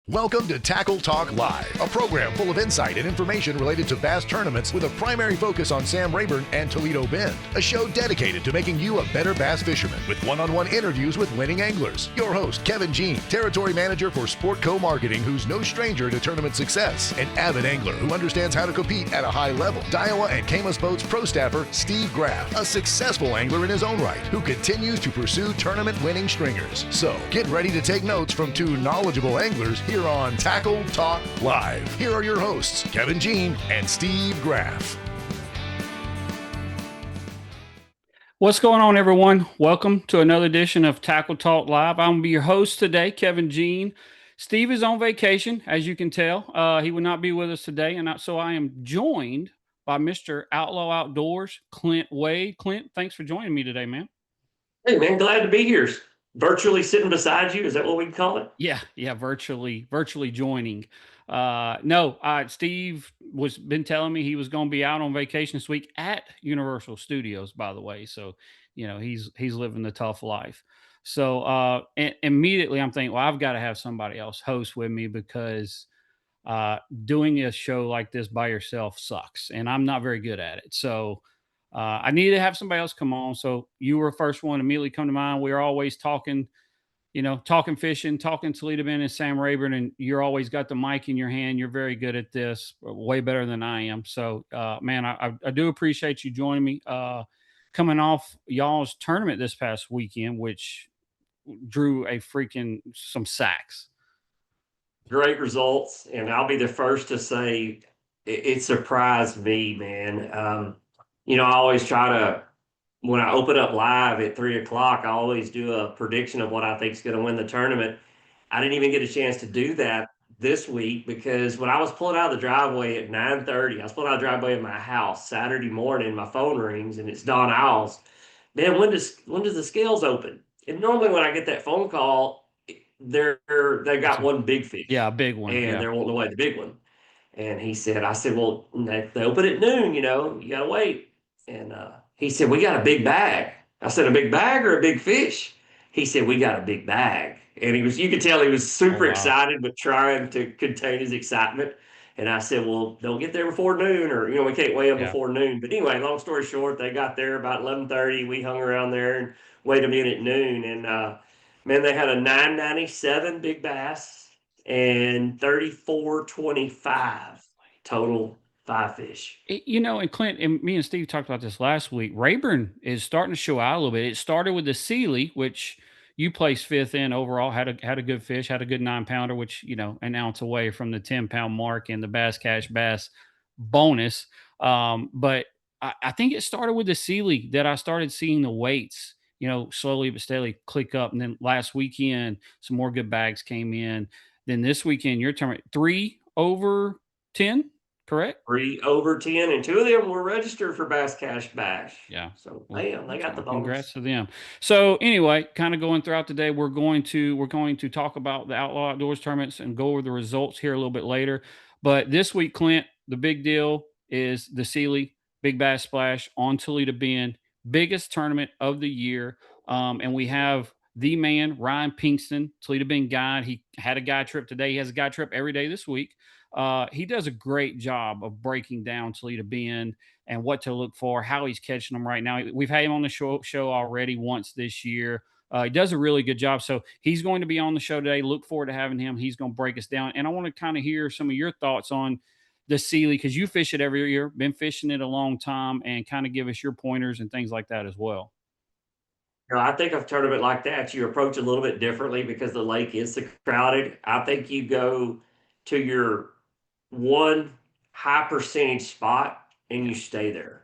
Welcome to Tackle Talk Live, a program full of insight and information related to bass tournaments with a primary focus on Sam Rayburn and Toledo Bend. A show dedicated to making you a better bass fisherman with one-on-one interviews with winning anglers. Your host, Kevin Jean, Territory Manager for Sportco Marketing, who's no stranger to tournament success. An avid angler who understands how to compete at a high level. Daiwa and Camus Boats Pro Staffer, Steve Graff, a successful angler in his own right, who continues to pursue tournament-winning stringers. So, get ready to take notes from two knowledgeable anglers here on Tackle Talk Live. Here are your hosts, Kevin Jean and Steve Graff. What's going on, everyone? Welcome to another edition of Tackle Talk Live. I'm going to be your host today, Kevin Jean. Steve is on vacation, as you can tell. He will not be with us today, and so I am joined by Mr. Outlaw Outdoors, Clint Wade. Clint, thanks for joining me today, man. Hey, man, glad to be here. Virtually sitting beside you, is that what we call it? Yeah, virtually joining. Steve been telling me he was going to be out on vacation this week at Universal Studios, by the way. So, he's living the tough life. So, and immediately I'm thinking, well, I've got to have somebody else host with me because doing a show like this by yourself sucks, and I'm not very good at it. So, I needed to have somebody else come on. So you were the first one to immediately come to mind. We are always talking fishing, talking Toledo Bend and Sam Rayburn, and you're always got the mic in your hand. You're very good at this, way better than I am. So, man, I do appreciate you joining me. Coming off y'all's tournament this past weekend, which drew some sacks. Great results, and I'll be the first to say it surprised me, man. I always try to, when I open up live at 3 o'clock, I always do a prediction of what I think is going to win the tournament. I didn't even get a chance to do that this week because when I was pulling out of the driveway at 9:30, I was pulling out of the driveway at my house Saturday morning, my phone rings and it's Don Owls. Man, when does the scales open? And normally when I get that phone call, they got one big fish. Yeah, a big one. And they're wanting to weigh the big one. And I said, well, they open at noon, you got to wait. And he said, we got a big bag. I said, a big bag or a big fish? He said, we got a big bag. And you could tell he was super excited, but trying to contain his excitement. And I said, well, they'll get there before noon, or, we can't weigh them before noon. But anyway, long story short, they got there about 11:30. We hung around there and weighed them in at noon. And, man, they had a 997 big bass and 34.25 total 5 fish. And Clint and me and Steve talked about this last week. Rayburn is starting to show out a little bit. It started with the Sealy, which you placed fifth in overall, had a good fish, had a good 9-pounder, which, an ounce away from the 10-pound mark and the Bass Cash Bass bonus. But I think it started with the Sealy that I started seeing the weights, slowly but steadily click up. And then last weekend, some more good bags came in. Then this weekend, your tournament, 3 over 10. Correct? 3 over 10, and 2 of them were registered for Bass Cash Bash. Yeah. So they got the bonus. Congrats to them. So anyway, kind of going throughout the day, we're going to talk about the Outlaw Outdoors tournaments and go over the results here a little bit later. But this week, Clint, the big deal is the Sealy Big Bass Splash on Toledo Bend, biggest tournament of the year. And we have the man, Ryan Pinkston, Toledo Bend guide. He had a guide trip today. He has a guide trip every day this week. He does a great job of breaking down Toledo Bend and what to look for, how he's catching them right now. We've had him on the show already once this year. He does a really good job. So he's going to be on the show today. Look forward to having him. He's going to break us down. And I want to kind of hear some of your thoughts on the Sealy, because you fish it every year, been fishing it a long time, and kind of give us your pointers and things like that as well. I think of a tournament like that, you approach a little bit differently because the lake is so crowded. I think you go to your one high percentage spot and you stay there.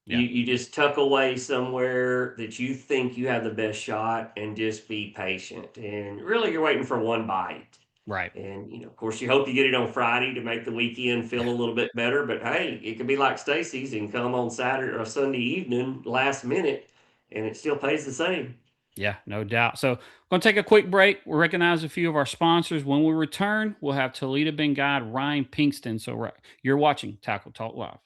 Yeah. You just tuck away somewhere that you think you have the best shot and just be patient. And really, you're waiting for one bite. Right. And, of course, you hope you get it on Friday to make the weekend feel a little bit better. But, hey, it could be like Stacy's and come on Saturday or Sunday evening, last minute, and it still pays the same. Yeah, no doubt. So, going to take a quick break. We'll recognize a few of our sponsors. When we return, we'll have Toledo Bend guide Ryan Pinkston. So, you're watching Tackle Talk Live.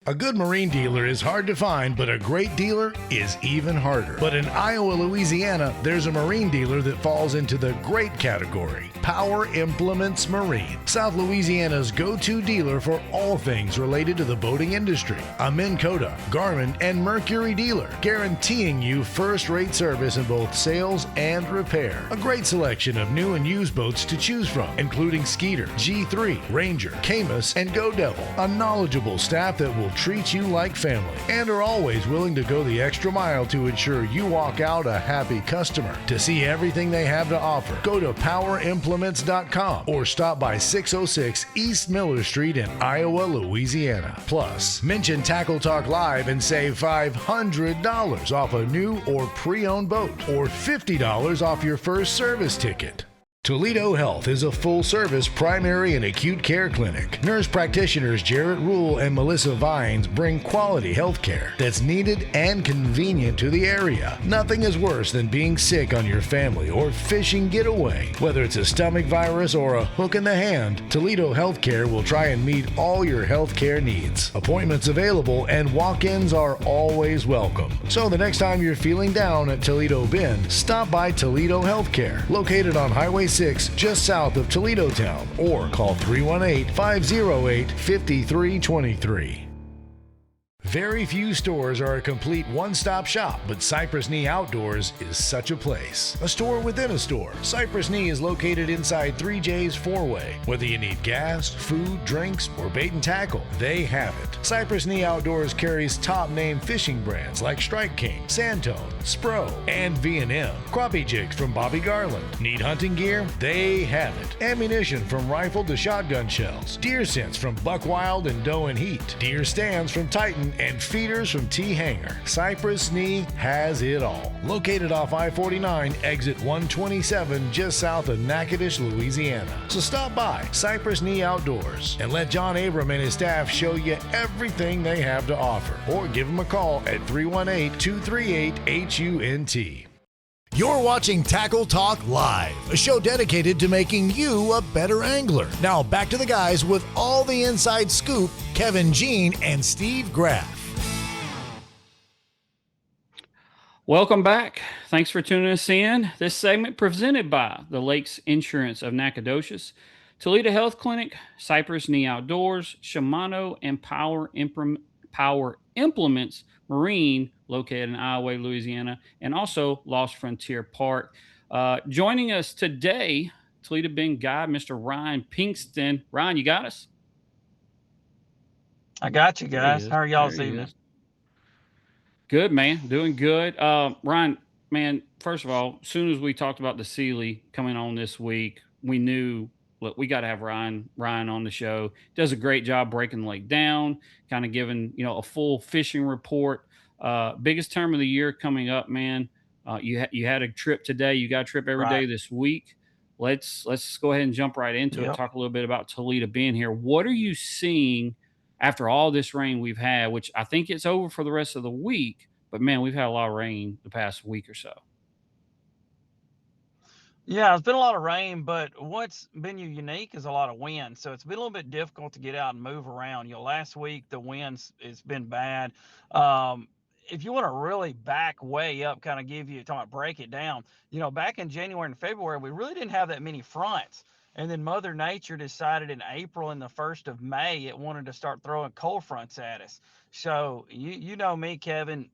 A good marine dealer is hard to find, but a great dealer is even harder. But in Iowa, Louisiana, there's a marine dealer that falls into the great category. Power Implements Marine, South Louisiana's go-to dealer for all things related to the boating industry. A Minn Kota, Garmin, and Mercury dealer, guaranteeing you first-rate service in both sales and repair. A great selection of new and used boats to choose from, including Skeeter, G3, Ranger, Camus, and Go Devil. A knowledgeable staff that will treat you like family and are always willing to go the extra mile to ensure you walk out a happy customer. To see everything they have to offer, go to powerimplements.com or stop by 606 East Miller Street in Iowa, Louisiana. Plus, mention Tackle Talk Live and save $500 off a new or pre-owned boat or $50 off your first service ticket. Toledo Health is a full-service primary and acute care clinic. Nurse practitioners Jarrett Rule and Melissa Vines bring quality health care that's needed and convenient to the area. Nothing is worse than being sick on your family or fishing getaway. Whether it's a stomach virus or a hook in the hand, Toledo Healthcare will try and meet all your health care needs. Appointments available and walk-ins are always welcome. So the next time you're feeling down at Toledo Bend, stop by Toledo Healthcare, located on Highway 6 just south of Toledo Town, or call 318-508-5323. Very few stores are a complete one-stop shop, but Cypress Knee Outdoors is such a place. A store within a store. Cypress Knee is located inside 3J's four-way. Whether you need gas, food, drinks, or bait and tackle, they have it. Cypress Knee Outdoors carries top-name fishing brands like Strike King, Sandtone, Spro, and V&M. Crappie jigs from Bobby Garland. Need hunting gear? They have it. Ammunition from rifle to shotgun shells. Deer scents from Buck Wild and Doe and Heat. Deer stands from Titan and feeders from T-Hanger. Cypress Knee has it all. Located off I-49, exit 127, just south of Natchitoches, Louisiana. So stop by Cypress Knee Outdoors and let John Abram and his staff show you everything they have to offer. Or give them a call at 318-238-HUNT. You're watching Tackle Talk Live, a show dedicated to making you a better angler. Now back to the guys with all the inside scoop, Kevin Jean and Steve Graff. Welcome back. Thanks for tuning us in. This segment presented by the Lakes Insurance of Nacogdoches, Toledo Health Clinic, Cypress Knee Outdoors, Shimano, and Power Implements Marine, located in Iowa, Louisiana, and also Lost Frontier Park. Joining us today, Toledo Bend guide, Mr. Ryan Pinkston. Ryan, you got us? I got you guys. How are y'all this evening? Good, man. Doing good. Ryan, man, first of all, as soon as we talked about the Sealy coming on this week, we knew, look, we got to have Ryan on the show. Does a great job breaking the lake down, kind of giving, a full fishing report. Biggest term of the year coming up, man. You had a trip today. You got a trip every day this week. Let's go ahead and jump right into it. Talk a little bit about Toledo being here. What are you seeing after all this rain we've had, which I think it's over for the rest of the week, but man, we've had a lot of rain the past week or so. Yeah, it's been a lot of rain, but what's been unique is a lot of wind. So it's been a little bit difficult to get out and move around. Last week the winds, it's been bad. If you want to really back way up, kind of give you, talking about break it down, back in January and February, we really didn't have that many fronts. And then Mother Nature decided in April and the 1st of May, it wanted to start throwing cold fronts at us. So you know me, Kevin,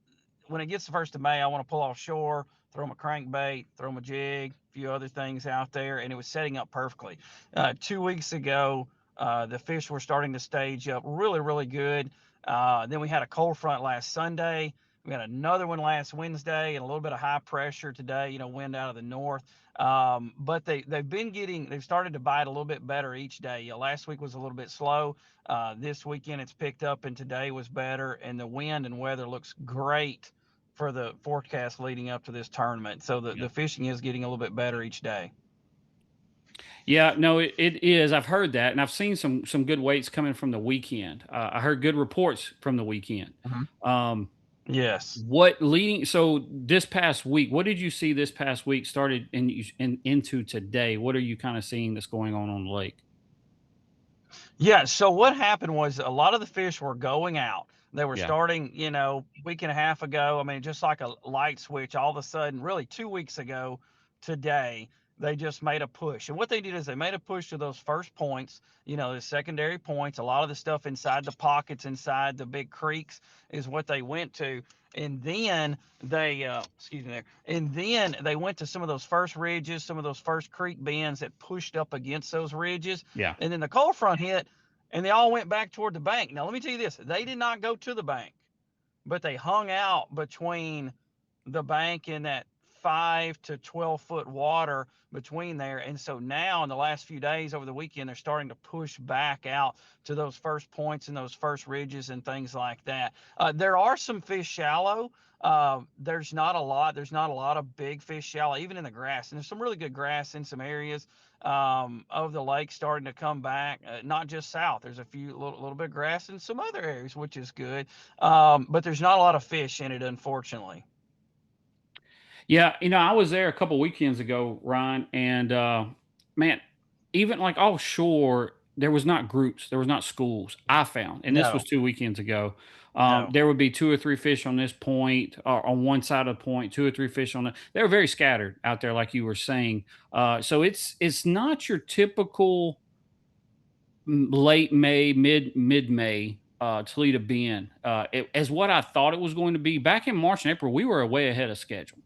when it gets the 1st of May, I want to pull offshore, throw them a crankbait, throw them a jig, a few other things out there, and it was setting up perfectly. 2 weeks ago, the fish were starting to stage up really, really good. Then we had a cold front last Sunday. We had another one last Wednesday and a little bit of high pressure today, wind out of the north. But they've started to bite a little bit better each day. Last week was a little bit slow. This weekend it's picked up and today was better, and the wind and weather looks great for the forecast leading up to this tournament. So the fishing is getting a little bit better each day. Yeah, no, it is. I've heard that, and I've seen some good weights coming from the weekend. I heard good reports from the weekend. Mm-hmm. Yes. So this past week, what did you see this past week started into today? What are you kind of seeing that's going on the lake? Yeah, so what happened was a lot of the fish were going out. They were Yeah. starting, week and a half ago. I mean, just like a light switch, all of a sudden, really 2 weeks ago today, they just made a push. And what they did is they made a push to those first points, the secondary points. A lot of the stuff inside the pockets, inside the big creeks is what they went to. And then excuse me there. And then they went to some of those first ridges, some of those first creek bends that pushed up against those ridges. Yeah. And then the cold front hit, and they all went back toward the bank. Now, let me tell you this. They did not go to the bank, but they hung out between the bank and that 5 to 12 foot water between there. And so now in the last few days over the weekend, they're starting to push back out to those first points and those first ridges and things like that. There are some fish shallow. There's not a lot. There's not a lot of big fish shallow, even in the grass. And there's some really good grass in some areas of the lake starting to come back. Not just south. There's a few little bit of grass in some other areas, which is good. But there's not a lot of fish in it, unfortunately. Yeah, I was there a couple weekends ago, Ryan, and man, even like offshore, there was not groups, there was not schools. I found, and this was No, 2 weekends ago. no. There would be 2 or 3 fish on this point, or on one side of the point, 2 or 3 fish on the. They were very scattered out there, like you were saying. So it's not your typical late May, mid May. Toledo Bend, as what I thought it was going to be. Back in March and April, we were way ahead of schedule.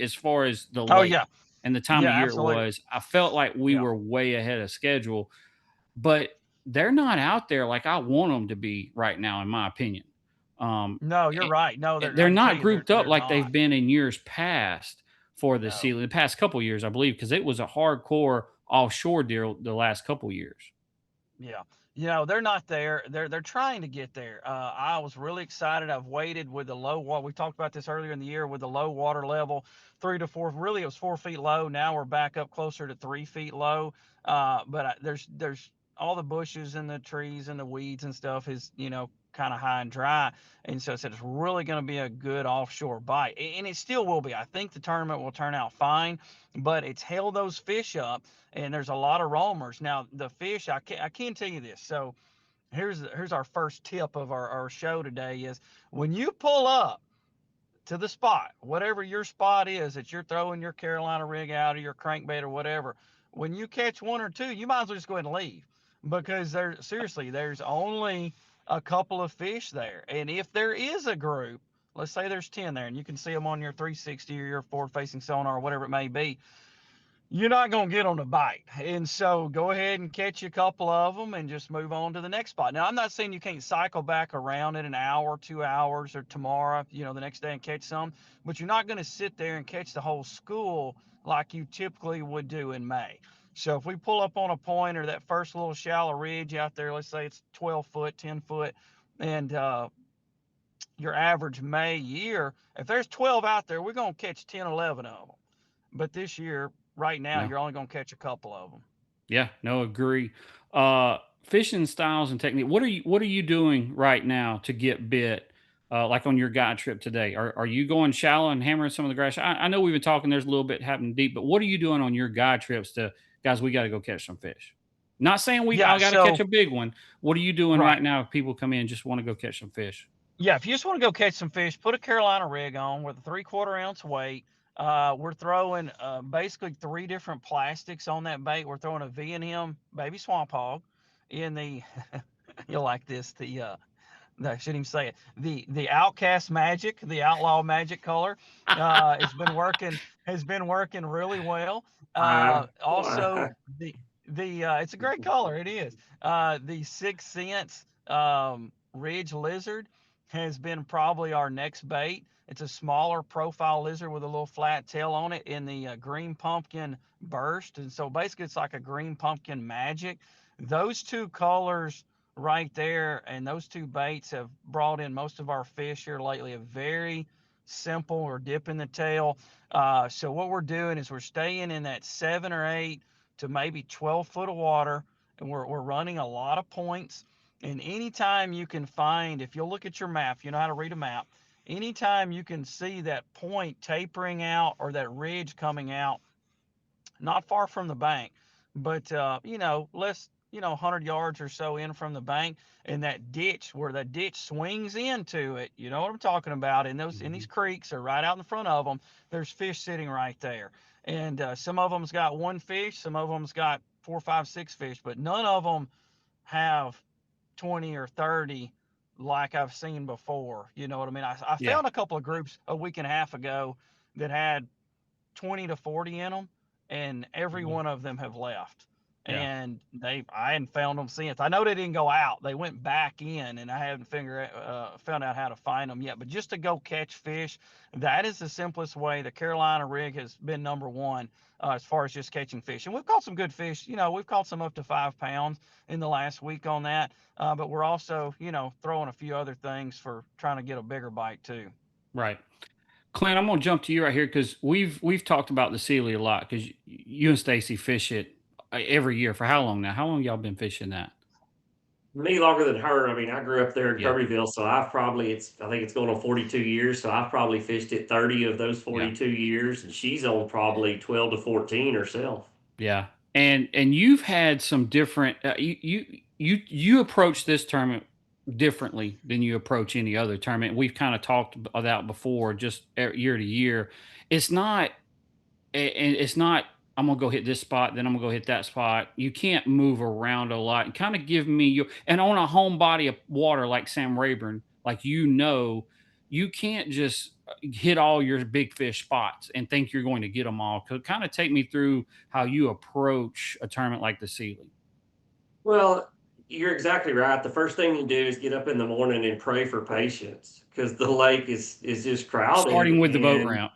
As far as the Oh lake yeah, and the time yeah, of year it absolutely. was, I felt like we Yeah. were way ahead of schedule, but they're not out there like I want them to be right now, in my opinion. No, you're eh, right. No, they're I can tell not you they're grouped up they're like they've not. been in years past for the No. season, the past couple years, I believe, because it was a hardcore offshore deal the last couple years. Yeah. They're not there. They're trying to get there. I was really excited. I've waited with the low water. We talked about this earlier in the year with the low water level, 3 to 4. Really, it was 4 feet low. Now we're back up closer to 3 feet low. But there's all the bushes and the trees and the weeds and stuff is kind of high and dry, and so it's really going to be a good offshore bite, and it still will be. I think the tournament will turn out fine, but it's held those fish up, and there's a lot of roamers. Now the fish, I can tell you this. So here's our first tip of our show today is when you pull up to the spot, whatever your spot is that you're throwing your Carolina rig out or your crankbait or whatever, when you catch one or two, you might as well just go ahead and leave, because there's only a couple of fish there. And if there is a group, let's say there's 10 there and you can see them on your 360 or your forward facing sonar or whatever it may be, you're not going to get on a bite. And so go ahead and catch a couple of them and just move on to the next spot. Now, I'm not saying you can't cycle back around in an hour, 2 hours, or tomorrow, the next day and catch some, but you're not going to sit there and catch the whole school like you typically would do in May. So if we pull up on a point or that first little shallow ridge out there, let's say it's 12 foot, 10 foot, and your average May year, if there's 12 out there, we're going to catch 10, 11 of them. But this year, right now, Yeah. you're only going to catch a couple of them. Yeah, no, agree. Fishing styles and technique. What are you doing right now to get bit? Like on your guide trip today, are you going shallow and hammering some of the grass? I know we've been talking. There's a little bit happening deep, but what are you doing on your guide trips to guys? We got to go catch some fish. Not saying Yeah. I got to catch So, a big one. What are you doing right. right now if people come in and just want to go catch some fish? Yeah. If you just want to go catch some fish, put a Carolina rig on with a 3/4 ounce weight. We're throwing basically 3 different plastics on that bait. We're throwing a V&M baby swamp hog in the, you'll like this, I shouldn't even say it. The Outcast Magic, the Outlaw Magic color, has been working really well. Also, the it's a great color. It is. The 6 Sense Ridge Lizard has been probably our next bait. It's a smaller profile lizard with a little flat tail on it in the green pumpkin burst, and so basically it's like a green pumpkin magic. Those two colors right there, and those two baits have brought in most of our fish here lately. A very simple, or dip in the tail. So what we're doing is we're staying in that 7 or 8 to maybe 12 foot of water, and we're running a lot of points. And anytime you can find, if you'll look at your map, you know how to read a map, anytime you can see that point tapering out or that ridge coming out, not far from the bank, but let's 100 yards or so in from the bank, and that ditch where the ditch swings into it, you know what I'm talking about, and these creeks are right out in front of them. There's fish sitting right there, and some of them's got one fish, some of them's got 4, 5, 6 fish, but none of them have 20 or 30 like I've seen before. You know what I mean? I Yeah. found a couple of groups a week and a half ago that had 20 to 40 in them, and every one of them have left. Yeah. And I hadn't found them since. I know they didn't go out; they went back in, and I haven't found out how to find them yet. But just to go catch fish, that is the simplest way. The Carolina rig has been number one as far as just catching fish, and we've caught some good fish. We've caught some up to 5 pounds in the last week on that. But we're also, throwing a few other things for trying to get a bigger bite too. Right. Clint, I'm gonna jump to you right here because we've talked about the Sealy a lot because you and Stacy fish it every year. For how long now? How long y'all been fishing that? Me longer than her. I mean, I grew up there in Yeah. Kirbyville, so I think it's going on 42 years. So I've probably fished it 30 of those Yeah. 42 years, and she's on probably 12 to 14 herself. Yeah. And you've had some different you approach this tournament differently than you approach any other tournament. We've kind of talked about before, just year to year. It's not and it's not I'm gonna go hit this spot, then I'm gonna go hit that spot. You can't move around a lot and kind of give me your and on a home body of water like Sam Rayburn, like you can't just hit all your big fish spots and think you're going to get them all. Kind of take me through how you approach a tournament like the Sealy. Well, you're exactly right. The first thing you do is get up in the morning and pray for patience because the lake is just crowded. Starting with the boat And ramp.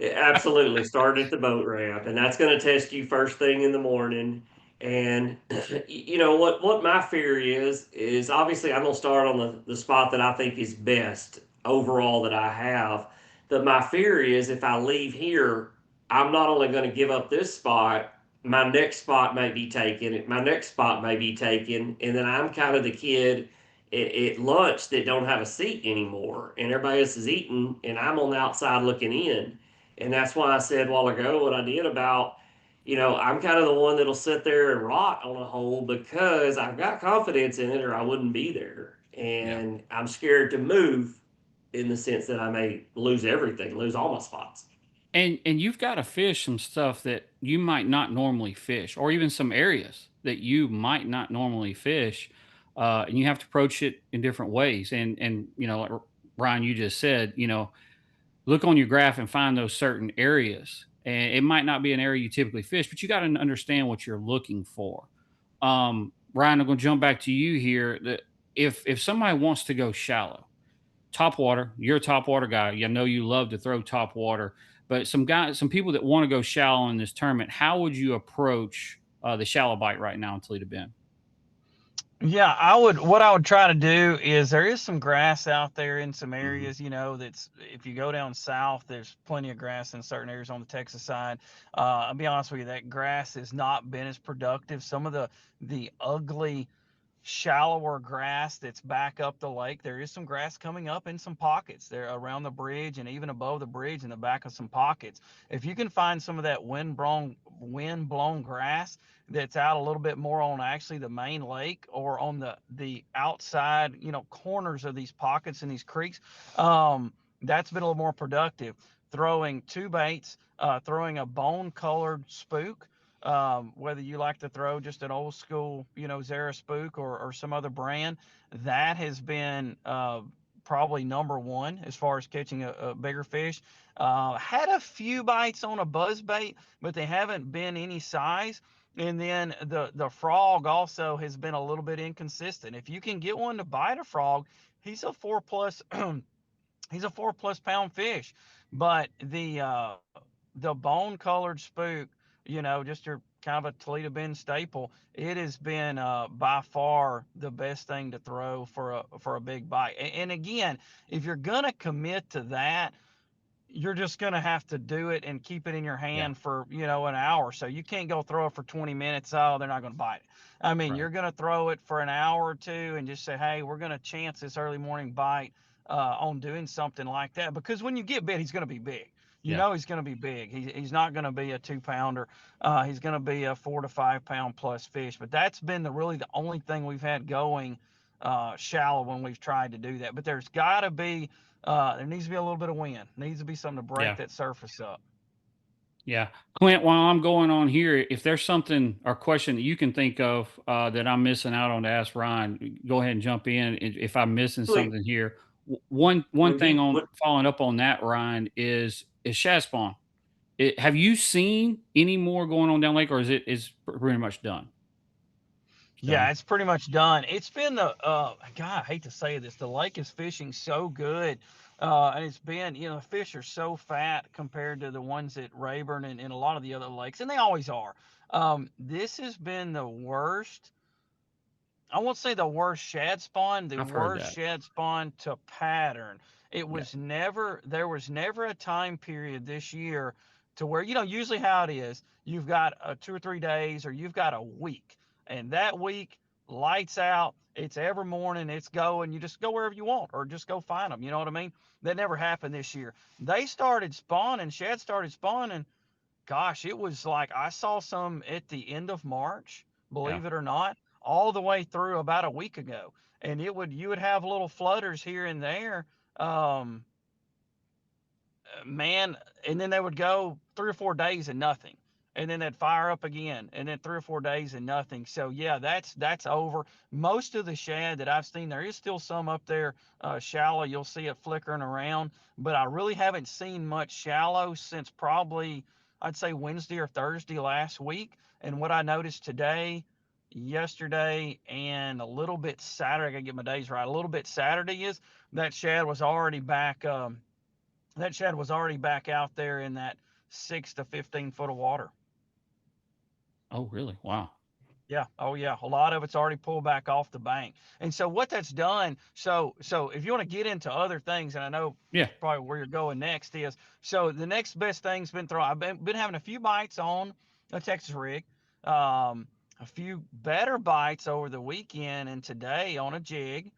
absolutely, start at the boat ramp, and that's going to test you first thing in the morning. And what my fear is obviously I'm going to start on the spot that I think is best overall that I have. But my fear is if I leave here, I'm not only going to give up this spot, my next spot may be taken, my next spot may be taken, and then I'm kind of the kid at lunch that don't have a seat anymore, and everybody else is eating, and I'm on the outside looking in. And that's why I said a while ago what I did about, I'm kind of the one that'll sit there and rot on a hole because I've got confidence in it or I wouldn't be there. Yeah. And I'm scared to move in the sense that I may lose everything, lose all my spots. And you've got to fish some stuff that you might not normally fish, or even some areas that you might not normally fish, and you have to approach it in different ways. And like Ryan, you just said, look on your graph and find those certain areas. And it might not be an area you typically fish, but you got to understand what you're looking for. Ryan, I'm going to jump back to you here. That if somebody wants to go shallow, top water, you're a top water guy. I know you love to throw top water, but some people that want to go shallow in this tournament, how would you approach the shallow bite right now in Toledo Bend? Yeah, what I would try to do is there is some grass out there in some areas, that's if you go down south, there's plenty of grass in certain areas on the Texas side. I'll be honest with you, that grass has not been as productive. Some of the ugly shallower grass that's back up the lake. There is some grass coming up in some pockets there around the bridge and even above the bridge in the back of some pockets. If you can find some of that wind blown grass that's out a little bit more on actually the main lake or on the outside, corners of these pockets and these creeks, that's been a little more productive. Throwing two baits, throwing a bone colored spook, whether you like to throw just an old school, Zara spook or some other brand, that has been probably number one as far as catching a bigger fish. Had a few bites on a buzz bait, but they haven't been any size. And then the frog also has been a little bit inconsistent. If you can get one to bite a frog, he's a 4+ he's a 4+ pound fish. But the bone colored spook, just your kind of a Toledo Bend staple, it has been by far the best thing to throw for a big bite. And again, if you're gonna commit to that, you're just gonna have to do it and keep it in your Yeah. hand for an hour. So you can't go throw it for 20 minutes. Oh, they're not gonna bite it. I mean, Right. you're gonna throw it for an hour or two and just say, hey, we're gonna chance this early morning bite on doing something like that, because when you get bit, he's gonna be big. you know he's going to be big. He's not going to be a 2-pounder. He's going to be a 4 to 5 pound plus fish. But that's been really the only thing we've had going shallow when we've tried to do that. But there's got to be there needs to be a little bit of wind. Needs to be something to break that surface up. Yeah. Clint, while I'm going on here, if there's something or question that you can think of that I'm missing out on to ask Ryan, go ahead and jump in if I'm missing Well, something here. One when thing you on when, following up on that, Ryan, is shad spawn. Have you seen any more going on down lake, or is pretty much done? Yeah, it's pretty much done. It's been the God, I hate to say this, the lake is fishing so good. And it's been, the fish are so fat compared to the ones at Rayburn and a lot of the other lakes, and they always are. This has been the worst. I won't say the worst shad spawn, the I've heard worst that. shad spawn to pattern. It Yeah. was never, there was never a time period this year to where, usually how it is, you've got 2 or 3 days or you've got a week. And that week, lights out, it's every morning, it's going, you just go wherever you want or just go find them. You know what I mean? That never happened this year. They started spawning, shad started spawning. Gosh, it was like I saw some at the end of March, Yeah. believe it or not, all the way through about a week ago. And you would have little flutters here and there. Um, man, and then they would go 3 or 4 days and nothing. And then they'd fire up again, and then 3 or 4 days and nothing. So yeah, that's over. Most of the shad that I've seen, there is still some up there shallow. You'll see it flickering around, but I really haven't seen much shallow since probably I'd say Wednesday or Thursday last week. And what I noticed today, yesterday, and a little bit Saturday, I gotta get my days right. A little bit Saturday is that shad was already back. That shad was already back out there in that 6 to 15 foot of water. Oh, really? Wow. Yeah. Oh, yeah. A lot of it's already pulled back off the bank. And so what that's done, so if you want to get into other things, and I know Yeah. probably where you're going next is, so the next best thing's been thrown. I've been having a few bites on a Texas rig, a few better bites over the weekend and today on a jig,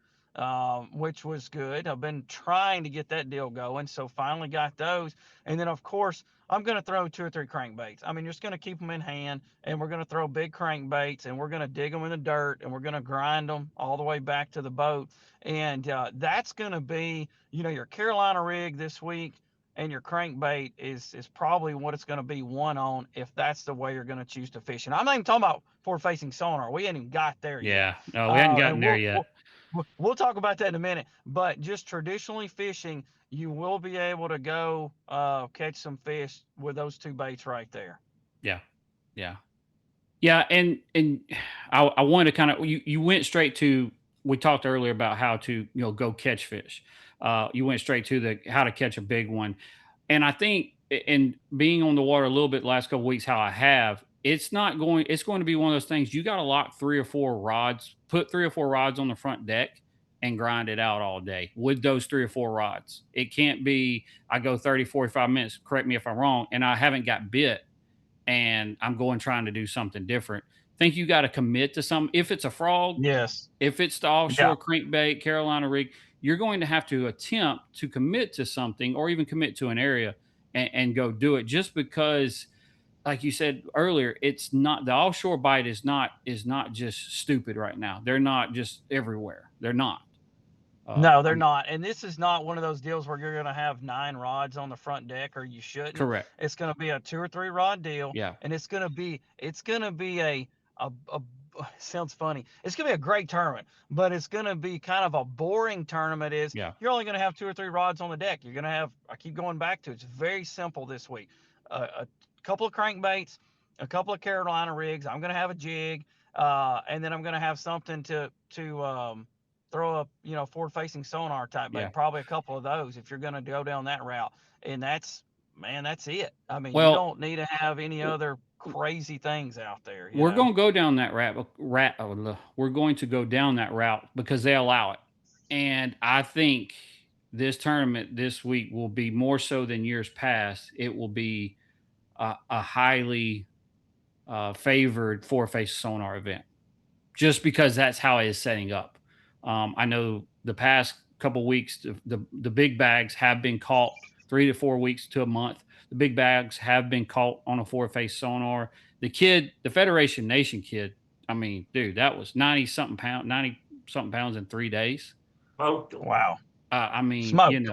which was good. I've been trying to get that deal going, so finally got those. And then, of course, I'm going to throw 2 or 3 crankbaits. I mean, you're just going to keep them in hand, and we're going to throw big crankbaits, and we're going to dig them in the dirt, and we're going to grind them all the way back to the boat. And that's going to be, your Carolina rig this week, and your crankbait is probably what it's going to be one on if that's the way you're going to choose to fish. And I'm not even talking about forward-facing sonar. We ain't even got there yet. Yeah. No, we hadn't gotten And there yet. we'll talk about that in a minute. But just traditionally fishing, you will be able to go catch some fish with those 2 baits right there. Yeah. Yeah. Yeah. And I wanted to kind of, you went straight to, we talked earlier about how to, go catch fish. You went straight to how to catch a big one. And I think, and being on the water a little bit the last couple weeks, how I have, it's going to be one of those things. You got to lock 3 or 4 rods, put 3 or 4 rods on the front deck and grind it out all day with those 3 or 4 rods. It can't be, I go 30, 45 minutes, correct me if I'm wrong, and I haven't got bit and I'm going trying to do something different. Think you got to commit to some, if it's a frog, Yes. if it's the offshore crankbait, Carolina rig, you're going to have to attempt to commit to something or even commit to an area and go do it, just because, like you said earlier, it's not, the offshore bite is not just stupid right now. They're not just everywhere. They're not. No, they're not. And this is not one of those deals where you're going to have 9 rods on the front deck, or you shouldn't. Correct. It's going to be a 2 or 3 rod deal. Yeah. And it's going to be a sounds funny. It's going to be a great tournament, but it's going to be kind of a boring tournament. You're only going to have 2 or 3 rods on the deck. You're going to have, I keep going back to it, it's very simple this week. A couple of crankbaits, a couple of Carolina rigs. I'm going to have a jig, and then I'm going to have something to throw a forward-facing sonar type bait. Probably a couple of those if you're going to go down that route. And that's it. I mean, you don't need to have any other crazy things out there. We're going to go down that we're going to go down that route because they allow it. And I think this tournament this week will be more so than years past. It will be a highly favored forward-facing sonar event, just because that's how it is setting up. I know the past couple weeks, the big bags have been caught 3 to 4 weeks to a month. The big bags have been caught on a forward-face sonar. The Federation Nation kid, I mean, dude, that was 90 something pounds in 3 days. Oh, Wow. I mean, Smoked.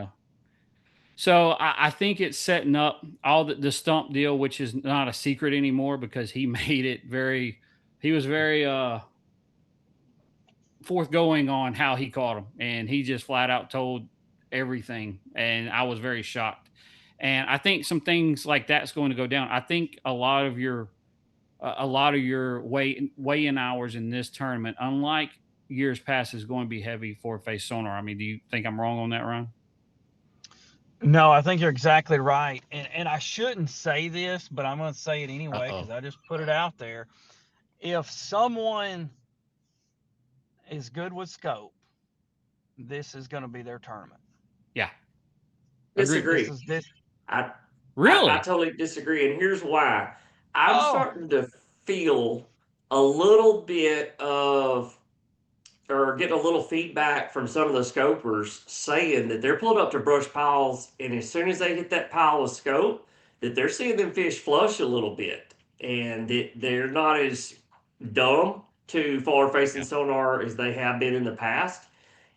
So I think it's setting up all the stump deal, which is not a secret anymore because he made it he was very forthgoing on how he caught him, and he just flat out told everything, and I was very shocked. And I think some things like that's going to go down. I think a lot of your weigh-in hours in this tournament, unlike years past, is going to be heavy forward-face sonar. I mean, do you think I'm wrong on that, Ron? No, I think you're exactly right. And I shouldn't say this, but I'm going to say it anyway because I just put it out there. If someone is good with scope, this is going to be their tournament. Yeah. disagree. This. I Really? totally disagree, and here's why. I'm Oh, starting to feel a little bit of, or getting a little feedback from some of the scopers saying that they're pulled up to brush piles, and as soon as they hit that pile of scope, that they're seeing them fish flush a little bit, and that they're not as dumb to forward facing Yeah. sonar as they have been in the past.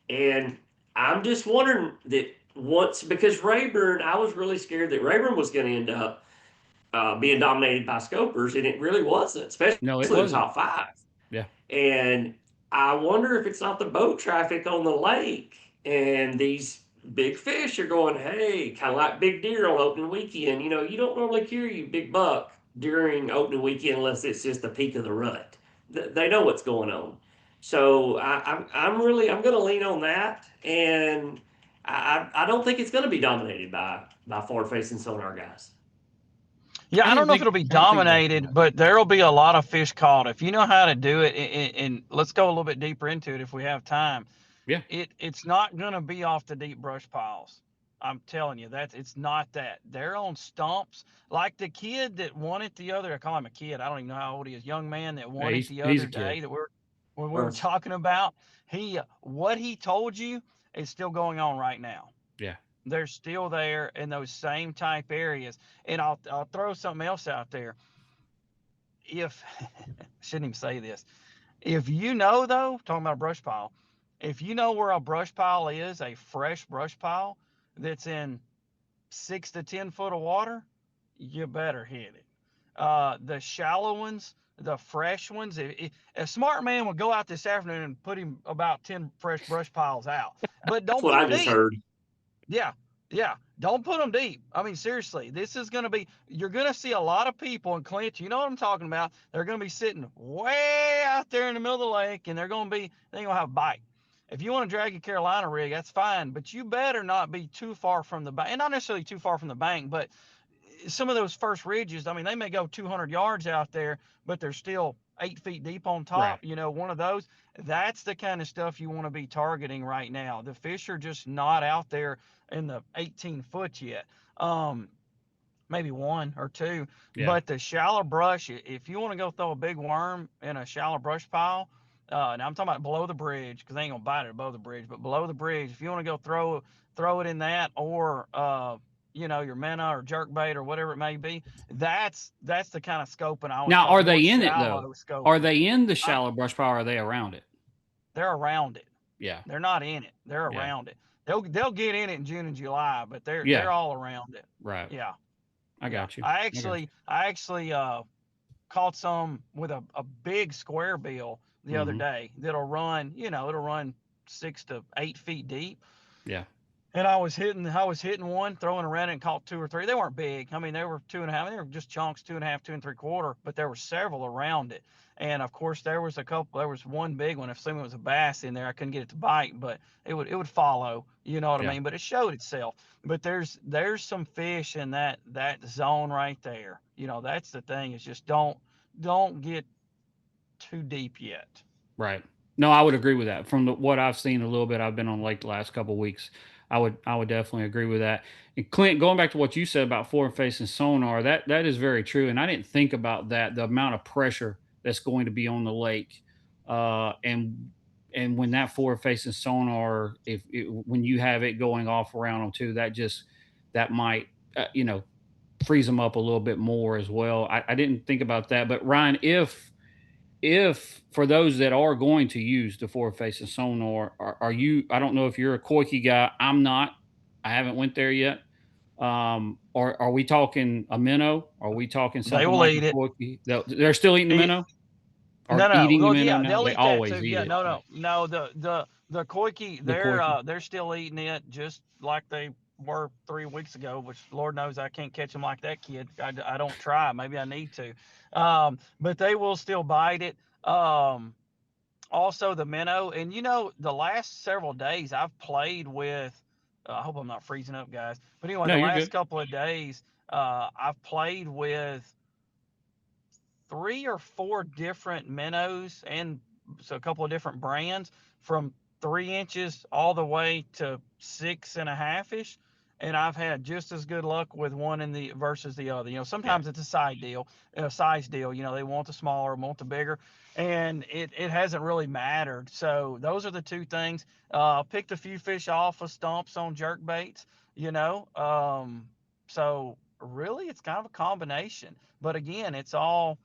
And I'm just wondering that once, because Rayburn, I was really scared that Rayburn was going to end up being dominated by scopers, and it really wasn't, especially No, it the wasn't. top five. Yeah. And I wonder if it's not the boat traffic on the lake, and these big fish are going, hey, kind of like big deer on opening weekend. You know, you don't normally carry big buck during opening weekend unless it's just the peak of the rut. They know what's going on. So I'm going to lean on that, and I don't think it's going to be dominated by forward facing sonar guys. yeah, I don't know if it'll be dominated, but there'll be a lot of fish caught. If you know how to do it, and let's go a little bit deeper into it if we have time. Yeah. It's not going to be off the deep brush piles. I'm telling you, it's not that. They're on stumps. Like the kid that won it the other, I call him a kid. I don't even know how old he is. Young man that won it the he's other a kid. day that we were talking about. What he told you is still going on right now. Yeah. They're still there in those same type areas. And I'll throw something else out there. If shouldn't even say this. If you know though, talking about a brush pile, if you know where a brush pile is, a fresh brush pile that's in 6 to 10 foot of water, you better hit it. The shallow ones, the fresh ones, a smart man would go out this afternoon and put him about 10 fresh brush piles out. But That's don't what put I them just deep. heard. Yeah. Yeah. Don't put them deep. I mean, seriously, this is going to be, you're going to see a lot of people, and Clint, you know what I'm talking about. They're going to be sitting way out there in the middle of the lake, and they're going to have a bite. If you want to drag your Carolina rig, that's fine, but you better not be too far from the bank, and not necessarily too far from the bank, but some of those first ridges, I mean, they may go 200 yards out there, but they're still 8 feet deep on top. Right. You know, one of those, that's the kind of stuff you want to be targeting right now. The fish are just not out there in the 18 foot yet. Maybe 1 or 2, but the shallow brush, if you want to go throw a big worm in a shallow brush pile, now I'm talking about below the bridge because they ain't gonna bite it above the bridge, but below the bridge, if you want to go throw it in that, or your minnow or jerk bait or whatever it may be, that's the kind of scoping I would Now, call are they more in it shallow though? scoping. Are they in the shallow brush pile, or are they around it? They're around it. Yeah. They're not in it. They're Yeah. around it. They'll get in it in June and July, but they're all around it. Right. Yeah. I got you. I actually caught some with a big square bill the other day that'll run, it'll run 6 to 8 feet deep. Yeah. And I was hitting one, throwing around it, and caught 2 or 3. They weren't big. I mean, they were 2.5. They were just chunks, 2.5, 2 3/4. But there were several around it. And of course, there was one big one. If assuming it was a bass in there, I couldn't get it to bite, but it would follow. You know what I mean? But it showed itself. But there's some fish in that zone right there. That's the thing. Is just don't get too deep yet. Right. No, I would agree with that. From what I've seen a little bit, I've been on lake the last couple of weeks. I would definitely agree with that. And Clint, going back to what you said about forward facing sonar, that is very true. And I didn't think about that, the amount of pressure that's going to be on the lake. And when that forward facing sonar, when you have it going off around them too, that might, freeze them up a little bit more as well. I didn't think about that, but Ryan, if for those that are going to use the forward facing sonar, are you? I don't know if you're a Koike guy. I'm not. I haven't went there yet. Or are we talking a minnow? Are we talking They something will like eat a it. Koike? They're still eating the It minnow, or No, no. eating the Well, minnow yeah, now? they'll They eat that too. always eat Yeah, it, no, but no, no. The Koike, the Koike. they're still eating it just like they were 3 weeks ago. Which Lord knows I can't catch them like that, kid. I don't try. Maybe I need to. But they will still bite it. Also the minnow, and the last several days I've played with. I hope I'm not freezing up, guys. But anyway, No, the you're last good. couple of days, I've played with 3 or 4 different minnows and so a couple of different brands from 3 inches all the way to 6.5 ish. And I've had just as good luck with one in the versus the other. Yeah. Sometimes it's a size deal. They want the smaller, want the bigger, and it hasn't really mattered. So those are the two things. Picked a few fish off of stumps on jerk baits. So really, it's kind of a combination. But again, it's all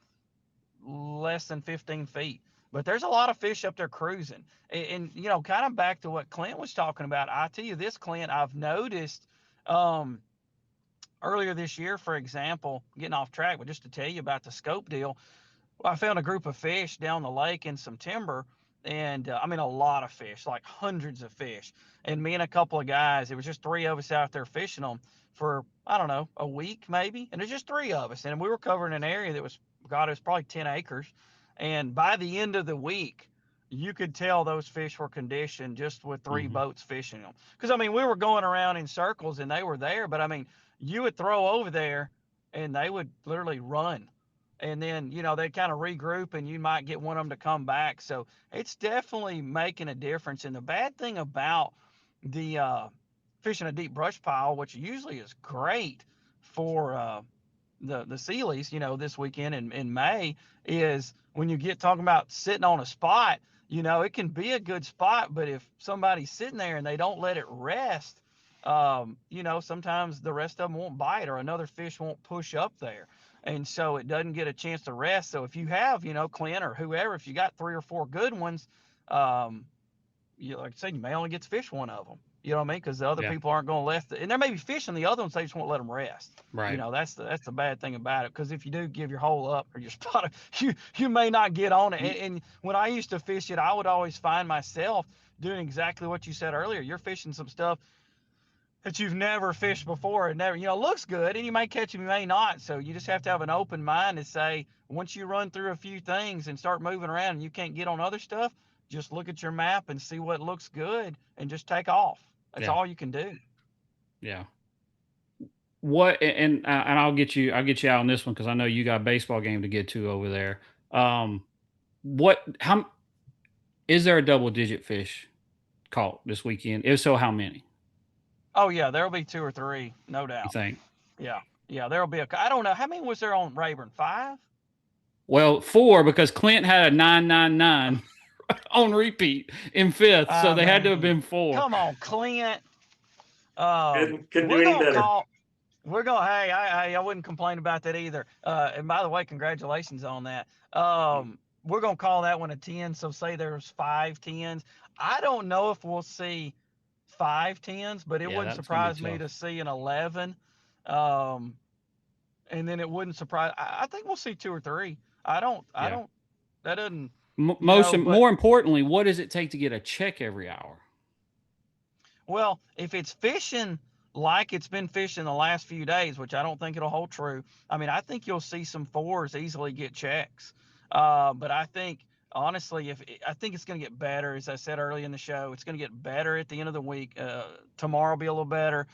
less than 15 feet. But there's a lot of fish up there cruising. And kind of back to what Clint was talking about. I tell you this, Clint, I've noticed um, earlier this year, for example, getting off track, but just to tell you about the scope deal, I found a group of fish down the lake in some timber, and I mean a lot of fish, like hundreds of fish. And me and a couple of guys, it was just 3 of us out there fishing them for I don't know a week maybe, and there's just 3 of us, and we were covering an area that was God, it was probably 10 acres. And by the end of the week, you could tell those fish were conditioned just with 3 boats fishing them. Because I mean, we were going around in circles and they were there, but I mean, you would throw over there and they would literally run, and then they'd kind of regroup and you might get one of them to come back. So it's definitely making a difference. And the bad thing about the fishing a deep brush pile, which usually is great for the Sealies, this weekend in May, is when you get talking about sitting on a spot, it can be a good spot, but if somebody's sitting there and they don't let it rest, sometimes the rest of them won't bite or another fish won't push up there. And so it doesn't get a chance to rest. So if you have, Clint or whoever, if you got 3 or 4 good ones, like I said, you may only get to fish one of them. You know what I mean? Because the other Yeah. people aren't going to let and there may be fish in the other ones. They just won't let them rest. Right. That's the bad thing about it. Because if you do give your hole up or your spot, you may not get on it. And when I used to fish it, I would always find myself doing exactly what you said earlier. You're fishing some stuff that you've never fished before and never, looks good, and you may catch them, you may not. So you just have to have an open mind to say, once you run through a few things and start moving around and you can't get on other stuff, just look at your map and see what looks good and just take off. That's all you can do. Yeah. What and I'll get you out on this one because I know you got a baseball game to get to over there. How is there a double digit fish caught this weekend? If so, how many? Oh yeah, there'll be 2 or 3, no You doubt. think? Yeah, there'll be I don't know how many was there on Rayburn. 5? Well, 4 because Clint had a 999 on repeat in 5th, so they had to have been 4. Come on, Clint. Couldn't do We're any gonna better. call. We're going. Hey, I wouldn't complain about that either. And by the way, congratulations on that. We're gonna call that one a 10. So say there's 5 10s. I don't know if we'll see 5 10s, but it Yeah, wouldn't that's gonna be surprise me to tough. see an 11. And then it wouldn't surprise. I think we'll see 2 or 3. I don't. That doesn't. More importantly, what does it take to get a check every hour? Well, if it's fishing like it's been fishing the last few days, which I don't think it'll hold true, I mean, I think you'll see some 4s easily get checks. But I think, honestly, I think it's going to get better. As I said early in the show, it's going to get better at the end of the week. Tomorrow will be a little better.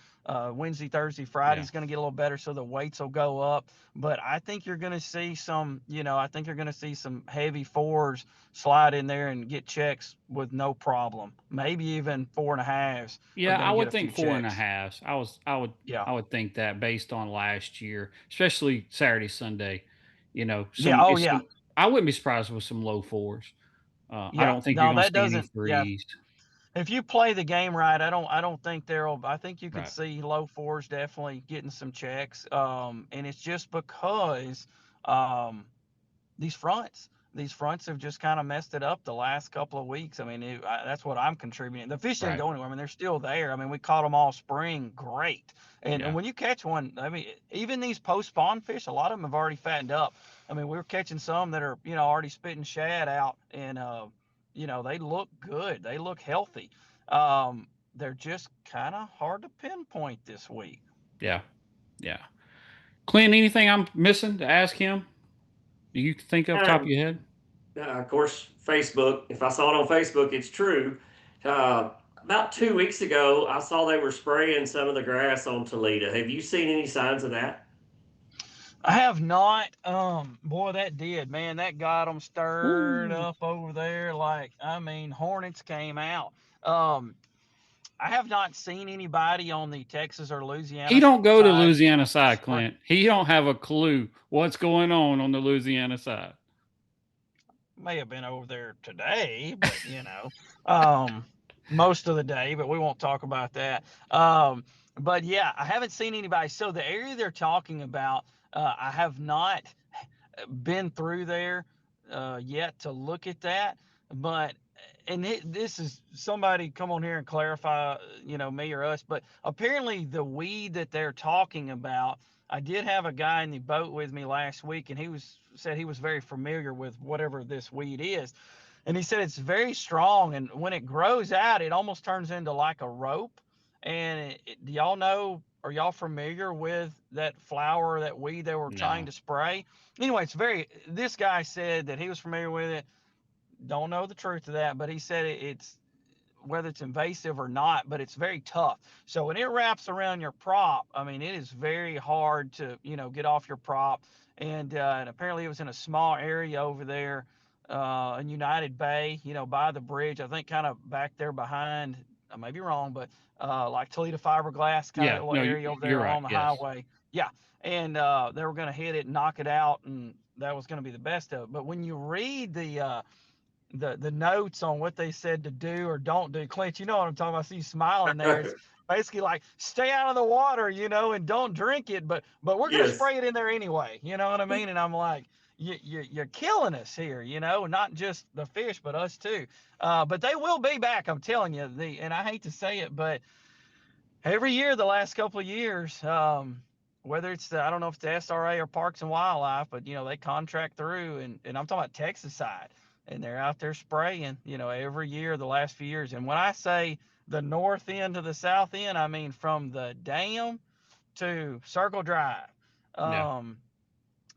Wednesday, Thursday, Friday's going to get a little better, so the weights will go up. But I think you're going to see some, heavy 4s slide in there and get checks with no problem. Maybe even 4.5s. Yeah, I would think few 4.5s. I would think that based on last year, especially Saturday, Sunday, I wouldn't be surprised with some low 4s. I don't think you're No, going to that see any doesn't. Yeah, 3s. if you play the game right, I don't think I think you could Right. see low fours definitely getting some checks. And it's just because um, these fronts have just kind of messed it up the last couple of weeks. I mean, that's what I'm contributing. The fish didn't Right. go anywhere. I mean, they're still there. I mean, we caught them all spring, great. And Yeah. when you catch one, I mean, even these post spawn fish, a lot of them have already fattened up. I mean, we're catching some that are, already spitting shad out, and they look good. They look healthy. They're just kind of hard to pinpoint this week. Yeah. Yeah. Clint, anything I'm missing to ask him? Do you think off the top of Um, your head? of course, Facebook. If I saw it on Facebook, it's true. About 2 weeks ago, I saw they were spraying some of the grass on Toledo. Have you seen any signs of that? I have not. Boy, that did, man. That got them stirred Ooh. up over there. Like, I mean, hornets came out. Um, I have not seen anybody on the Texas or He Louisiana don't go to side. Louisiana side, spray- Clint. He don't have a clue what's going on the Louisiana side. May have been over there today, but most of the day. But we won't talk about that. But yeah, I haven't seen anybody. So the area they're talking about, I have not been through there yet to look at that. But this is somebody come on here and clarify, me or us. But apparently the weed that they're talking about, I did have a guy in the boat with me last week, and said he was very familiar with whatever this weed is, and he said it's very strong, and when it grows out, it almost turns into like a rope. And do y'all know? Are y'all familiar with that flower, that weed they were trying No. to spray? Anyway, this guy said that he was familiar with it. Don't know the truth of that, but he said it's whether it's invasive or not, but it's very tough. So when it wraps around your prop, I mean, it is very hard to, get off your prop. And apparently it was in a small area over there in United Bay, by the bridge. I think kind of back there behind, I may be wrong, but like Toledo Fiberglass, kind of Yeah. that little No, area over you're there right. on the Yes. highway. Yeah. And they were going to hit it and knock it out, and that was going to be the best of it. But when you read the notes on what they said to do or don't do, Clint, you know what I'm talking about. I see you smiling there. It's basically like stay out of the water, and don't drink it, but we're gonna Yes. spray it in there anyway. You know what I mean? And I'm like, you're killing us here, not just the fish, but us too. But they will be back. I'm telling you. And I hate to say it, but every year the last couple of years, whether it's I don't know if it's the SRA or Parks and Wildlife, but they contract through, and I'm talking about Texas side, and they're out there spraying, every year the last few years. And when I say the north end to the south end, I mean from the dam to Circle Drive. Yeah.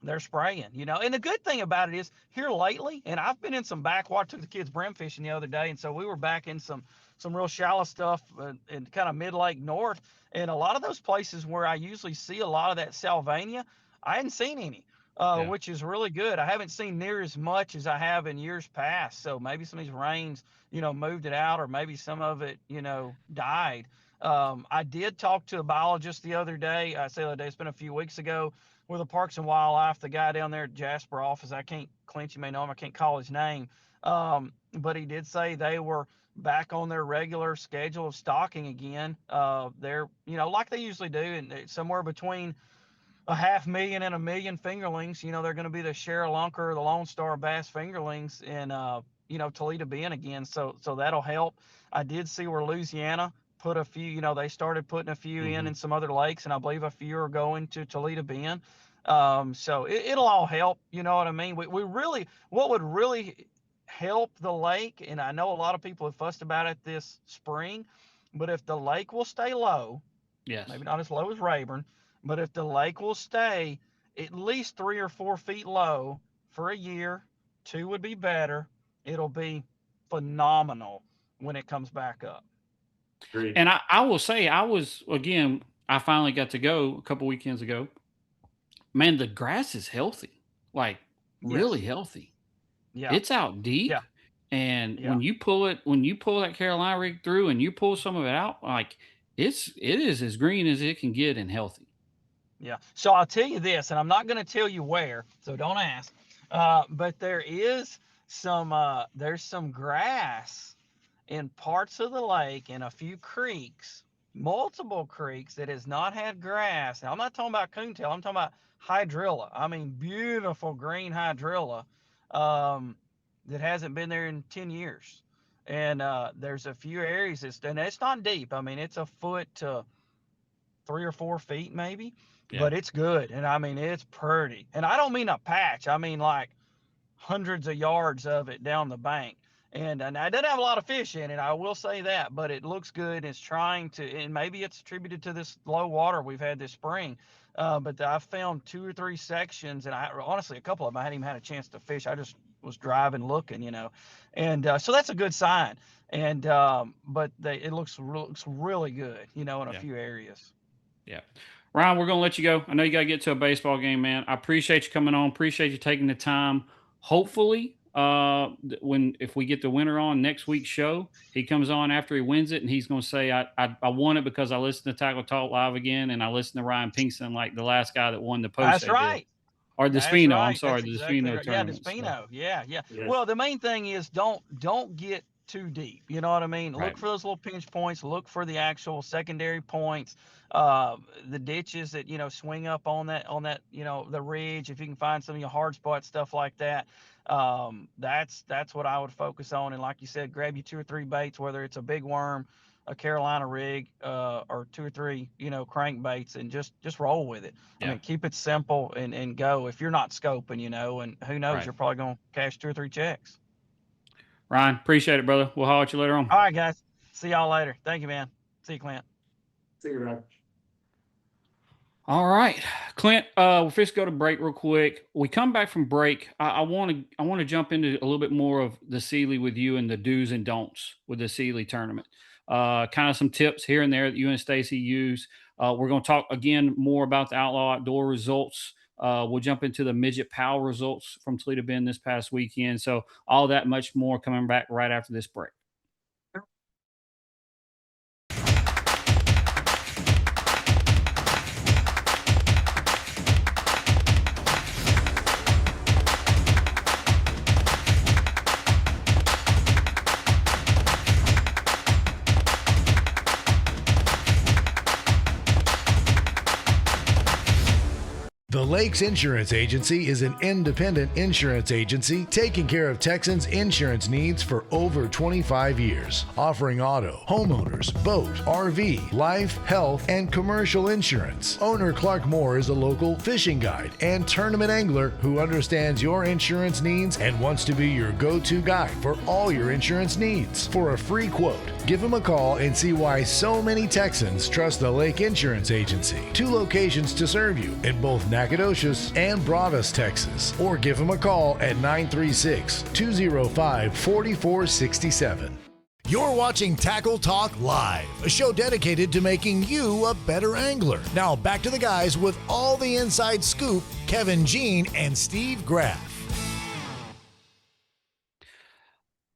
They're spraying, And the good thing about it is here lately, and I've been in some backwater, took the kids brim fishing the other day, and so we were back in some real shallow stuff in kind of mid lake north, and a lot of those places where I usually see a lot of that Salvania, I hadn't seen any, Yeah. which is really good. I haven't seen near as much as I have in years past, so maybe some of these rains, moved it out, or maybe some of it, died. I did talk to a biologist the other day. I say the other day, it's been a few weeks ago, with the Parks and Wildlife, the guy down there at Jasper office. I can't, Clint, you may know him. I can't call his name. But he did say they were back on their regular schedule of stocking again. They're, like they usually do, and somewhere between 500,000 and 1 million fingerlings. They're going to be the Cheryl Lunker, the Lone Star bass fingerlings in, Toledo Bend again. So that'll help. I did see where Louisiana put a few, they started putting a few Mm-hmm. in some other lakes, and I believe a few are going to Toledo Bend. So it'll all help. You know what I mean? We really, what would really help the lake, and I know a lot of people have fussed about it this spring, but if the lake will stay low, Yes. maybe not as low as Rayburn, but if the lake will stay at least 3 or 4 feet low for a year, 2 would be better. It'll be phenomenal when it comes back up. Agreed. And I will say, I finally got to go a couple weekends ago. Man, the grass is healthy, like really Yes. healthy. Yeah. It's out deep. Yeah. And Yeah. when you pull that Carolina rig through and you pull some of it out, like it is as green as it can get and healthy. Yeah. So I'll tell you this, and I'm not going to tell you where, so don't ask. But there's some grass in parts of the lake and a few creeks, multiple creeks that has not had grass. Now, I'm not talking about coontail. I'm talking about hydrilla. I mean, beautiful green hydrilla that hasn't been there in 10 years. And there's a few areas and it's not deep. I mean, it's a foot to 3 or 4 feet maybe, but it's good. And I mean, it's pretty. And I don't mean a patch. I mean like hundreds of yards of it down the bank. And I didn't have a lot of fish in it, I will say that, but it looks good. It's trying to, and maybe it's attributed to this low water we've had this spring. But I found 2 or 3 sections, and I honestly, a couple of them I hadn't even had a chance to fish. I just was driving, looking, and so that's a good sign. And but it looks really good, in a few areas. Yeah. Ryan, we're going to let you go. I know you got to get to a baseball game, man. I appreciate you coming on. Appreciate you taking the time. Hopefully, if we get the winner on next week's show, he comes on after he wins it, and he's going to say, I won it because I listened to Tackle Talk Live again, and I listened to Ryan Pinkston, like the last guy that won the post. That's right. Or the That's Spino. right. I'm sorry, That's the exactly Spino right. tournament. Yeah, the Spino. So. Yeah. Yes. Well, the main thing is don't get too deep. You know what I mean? Right. Look for those little pinch points. Look for the actual secondary points. The ditches that swing up on that the ridge. If you can find some of your hard spot stuff like that, that's what I would focus on. And like you said, grab you 2 or 3 baits, whether it's a big worm, a Carolina rig, or 2 or 3 crankbaits, and just roll with it. Yeah. I mean, keep it simple and go. If you're not scoping, and who knows, Right. you're probably going to cash 2 or 3 checks. Ryan, appreciate it, brother. We'll holler at you later on. All right, guys. See y'all later. Thank you, man. See you, Clint. See you, Ryan. All right, Clint. We'll first go to break real quick. We come back from break. I want to jump into a little bit more of the Sealy with you and the do's and don'ts with the Sealy tournament. Kind of some tips here and there that you and Stacy use. We're going to talk again more about the Outlaw Outdoor results. We'll jump into the midget PAL results from Toledo Bend this past weekend. So all that much more coming back right after this break. The Lakes Insurance Agency is an independent insurance agency taking care of Texans' insurance needs for over 25 years, offering auto, homeowners, boat, RV, life, health, and commercial insurance. Owner Clark Moore is a local fishing guide and tournament angler who understands your insurance needs and wants to be your go-to guide for all your insurance needs. For a free quote, give him a call and see why so many Texans trust the Lake Insurance Agency. 2 locations to serve you in both Nacogdoches and Bravos, Texas. Or give him a call at 936-205-4467. You're watching Tackle Talk Live, a show dedicated to making you a better angler. Now back to the guys with all the inside scoop, Kevin Jean and Steve Graff.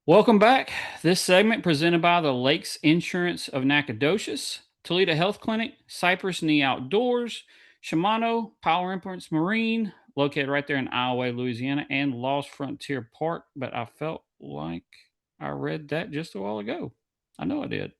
Welcome back. This segment presented by the Lakes Insurance of Nacogdoches, Toledo Health Clinic, Cypress in the Outdoors, Shimano, Power Imprints Marine, located right there in Iowa, Louisiana, and Lost Frontier Park. But I felt like I read that just a while ago. I know I did.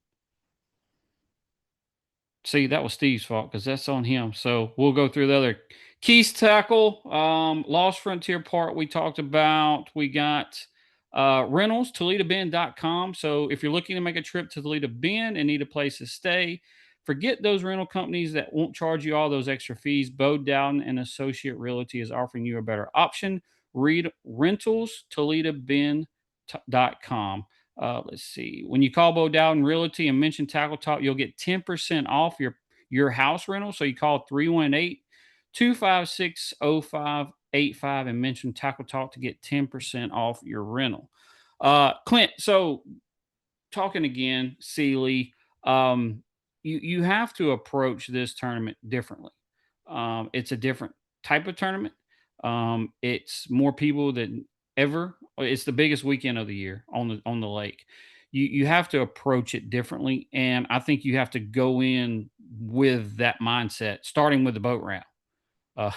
See, that was Steve's fault because that's on him. So we'll go through the other. Keys Tackle, Lost Frontier Park we talked about. We got rentals, ToledoBend.com. So if you're looking to make a trip to Toledo Bend and need a place to stay, forget those rental companies that won't charge you all those extra fees. Dowden and Associate Realty is offering you a better option. Read rentals, ToledoBend.com. Let's see. When you call Dowden Realty and mention Tackle Talk, you'll get 10% off your house rental. So you call 318-256-0585 and mention Tackle Talk to get 10% off your rental. Clint, so talking again, Sealy, you have to approach this tournament differently. It's a different type of tournament. It's more people than ever. It's the biggest weekend of the year on the lake. You have to approach it differently, and I think you have to go in with that mindset, starting with the boat ramp. I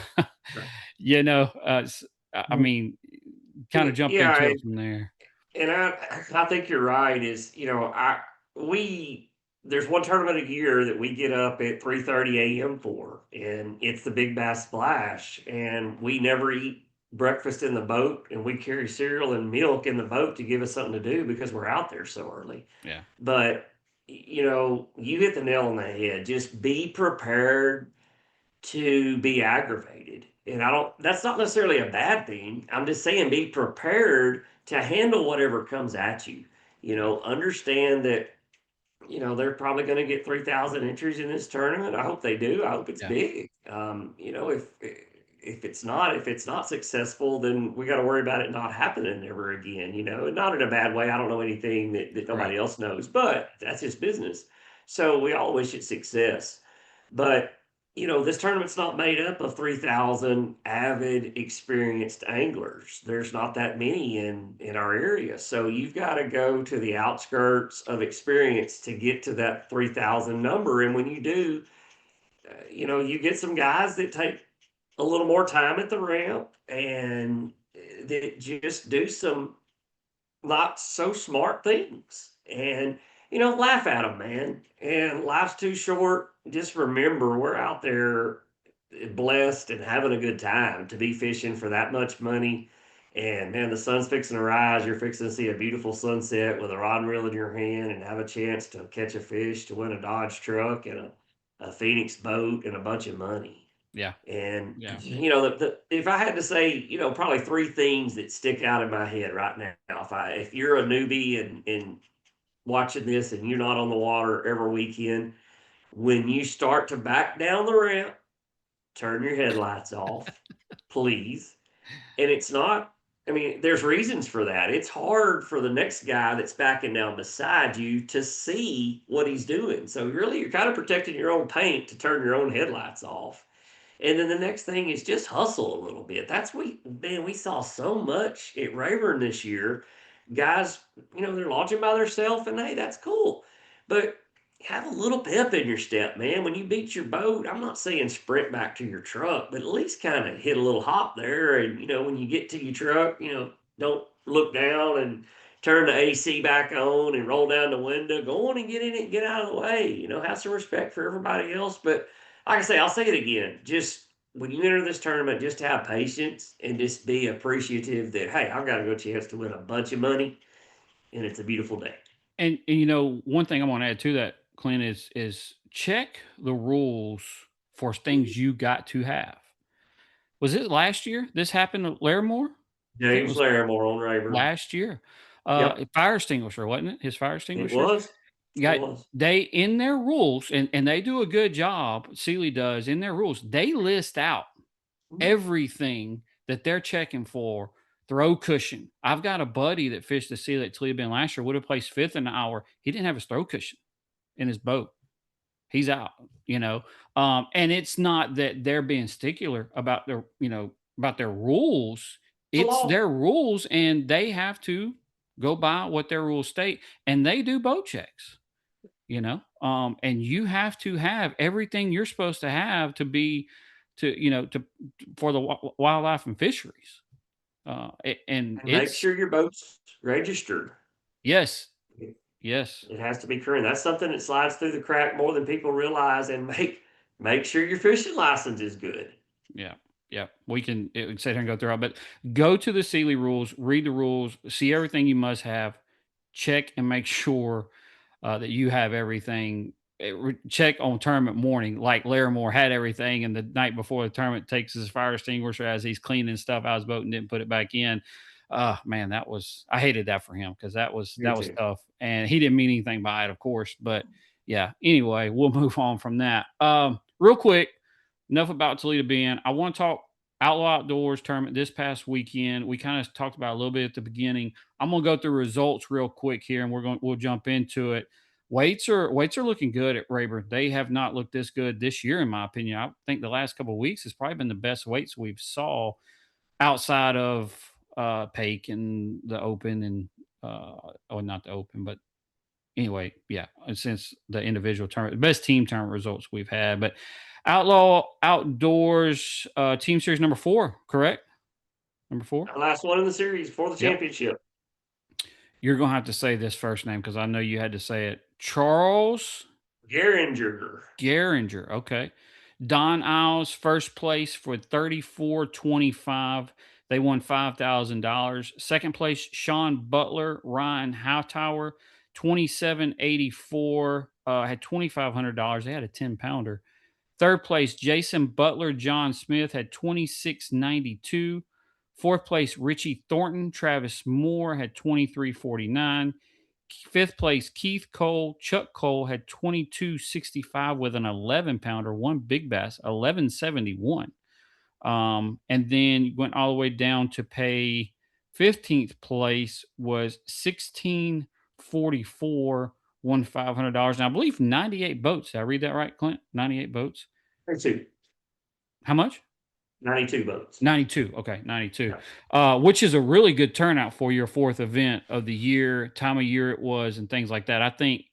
mean, kind of jump into it from there. And I think you're right. Is there's one tournament a year that we get up at 3:30 a.m. for, and it's the Big Bass Splash, and we never eat breakfast in the boat, and we carry cereal and milk in the boat to give us something to do because we're out there so early. Yeah. But you hit the nail on the head. Just be prepared to be aggravated. And that's not necessarily a bad thing. I'm just saying be prepared to handle whatever comes at you. Understand that, they're probably going to get 3,000 entries in this tournament. I hope they do. I hope it's Yeah. big. If it's not successful, then we got to worry about it not happening ever again, and not in a bad way. I don't know anything that nobody Right. else knows, but that's just business. So we all wish it success. But this tournament's not made up of 3,000 avid, experienced anglers. There's not that many in our area. So you've got to go to the outskirts of experience to get to that 3,000 number. And when you do, you get some guys that take a little more time at the ramp and that just do some not so smart things. And laugh at them, man. And life's too short. Just remember, we're out there blessed and having a good time to be fishing for that much money. And man, the sun's fixing to rise. You're fixing to see a beautiful sunset with a rod and reel in your hand and have a chance to catch a fish, to win a Dodge truck and a Phoenix boat and a bunch of money. Yeah. And Yeah. if I had to say, probably three things that stick out in my head right now, if you're a newbie and watching this and you're not on the water every weekend, when you start to back down the ramp, turn your headlights off, please. And it's not. I mean, there's reasons for that. It's hard for the next guy that's backing down beside you to see what he's doing. So really, you're kind of protecting your own paint to turn your own headlights off. And then the next thing is just hustle a little bit. We saw so much at Rayburn this year. Guys, they're launching by themselves, and hey, that's cool. But have a little pep in your step, man. When you beat your boat, I'm not saying sprint back to your truck, but at least kind of hit a little hop there. And when you get to your truck, don't look down and turn the AC back on and roll down the window. Go on and get in it and get out of the way. Have some respect for everybody else. But like I say, I'll say it again. Just when you enter this tournament, just have patience and just be appreciative that, hey, I've got a good chance to win a bunch of money, and it's a beautiful day. And one thing I want to add to that, Clint, is check the rules for things you got to have. Was it last year this happened to Larimore? I think it James was Larimore on Rayburn. last year. Yep, Fire extinguisher, wasn't it? His fire it extinguisher. was. It Got was. they in their rules, and they do a good job. Sealy does in their rules. They list out everything that they're checking for. Throw cushion. I've got a buddy that fished the Sealy at Toledo Bend last year. Would have placed fifth in the hour. He didn't have his throw cushion in his boat. He's out. And it's not that they're being stickler about their rules. It's a It's law. their rules, and they have to go by what their rules state. And they do boat checks. And you have to have everything you're supposed to have to be to for the wildlife and fisheries. And And make it's sure your boat's registered. yes, It yes. it has to be current. That's something that slides through the crack more than people realize. And make sure your fishing license is good. Yeah. Yeah. We can sit here and go through it, but go to the Sealy rules, read the rules, see everything you must have, check and make sure that you have everything. Check on tournament morning, like Larimore had everything, and the night before the tournament takes his fire extinguisher as he's cleaning stuff out of his boat and didn't put it back in. Man, I hated that for him because that was Me too. tough, and he didn't mean anything by it, of course. But yeah, anyway, we'll move on from that. Real quick, enough about Toledo Bend. I want to talk Outlaw Outdoors tournament this past weekend. We kind of talked about it a little bit at the beginning. I'm gonna go through results real quick here, and we'll jump into it. Weights are looking good at Rayburn. They have not looked this good this year, in my opinion. I think the last couple of weeks has probably been the best weights we've saw outside of Pake and the Open and not the Open, but anyway, yeah. Since the individual tournament, best team tournament results we've had, but Outlaw Outdoors team series number 4, correct? Number 4. Last one in the series for the Yep. championship. You're going to have to say this first name because I know you had to say it. Charles Geringer. Geringer. Okay. Don Isles, first place for 34.25. They won $5,000. Second place, Sean Butler, Ryan Hightower, 27.84. Had $2,500. They had a 10-pounder. Third place, Jason Butler, John Smith had 26.92. Fourth place, Richie Thornton, Travis Moore had 23.49. Fifth place, Keith Cole, Chuck Cole had 22.65 with an 11-pounder, one big bass, 11.71. And then went all the way down to pay 15th place was 16.44, won $500. And I believe 98 boats. Did I read that right, Clint? 98 boats. 92. How much? 92 boats. 92. Okay, 92. Yeah. Which is a really good turnout for your fourth event of the year, time of year it was, and things like that. I think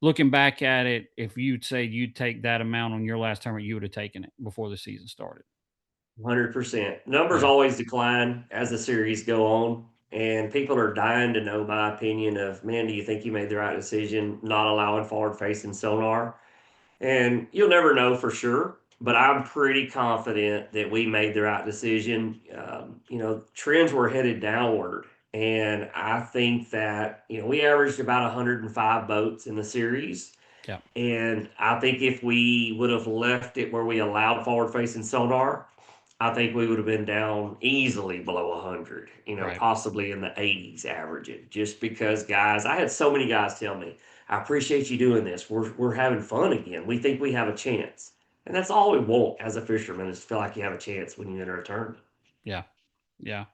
looking back at it, if you'd say you'd take that amount on your last tournament, you would have taken it before the season started. 100%. Numbers Yeah. always decline as the series go on, and people are dying to know my opinion of, man, do you think you made the right decision not allowing forward-facing sonar? And you'll never know for sure, but I'm pretty confident that we made the right decision. Trends were headed downward, and I think that we averaged about 105 boats in the series. Yeah. And I think if we would have left it where we allowed forward-facing sonar, I think we would have been down easily below 100, Right. possibly in the 80s averaging, just because guys, I had so many guys tell me, I appreciate you doing this. We're having fun again. We think we have a chance. And that's all we want as a fisherman is to feel like you have a chance when you enter a tournament. Yeah. Yeah.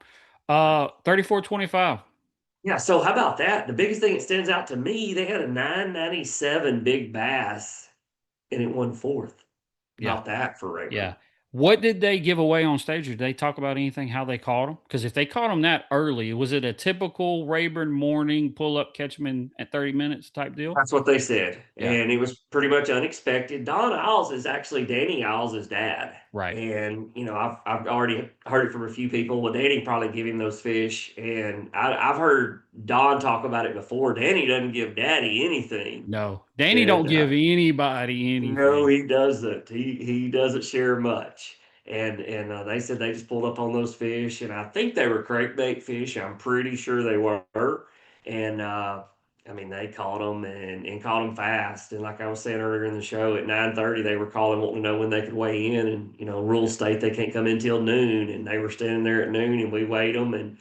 34.25. Yeah, so how about that? The biggest thing that stands out to me, they had a 997 big bass and it won fourth. Yeah. About that for Rayburn. Yeah. What did they give away on stage? Did they talk about anything, how they caught them? Because if they caught them that early, was it a typical Rayburn morning pull up, catch them in at 30 minutes type deal? That's what they said. Yeah. And it was pretty much unexpected. Don Isles is actually Danny Isles' dad. Right. And, I've already heard it from a few people. Well, Danny probably give him those fish. And I've heard Don talk about it before. Danny doesn't give Daddy anything. No. Danny don't give anybody anything. No, he doesn't. He doesn't share much. And they said they just pulled up on those fish, and I think they were crankbait fish. I'm pretty sure they were. And they caught them and caught them fast. And like I was saying earlier in the show, at 9:30 they were calling, wanting to know when they could weigh in. And rules state they can't come in till noon, and they were standing there at noon, and we weighed them and.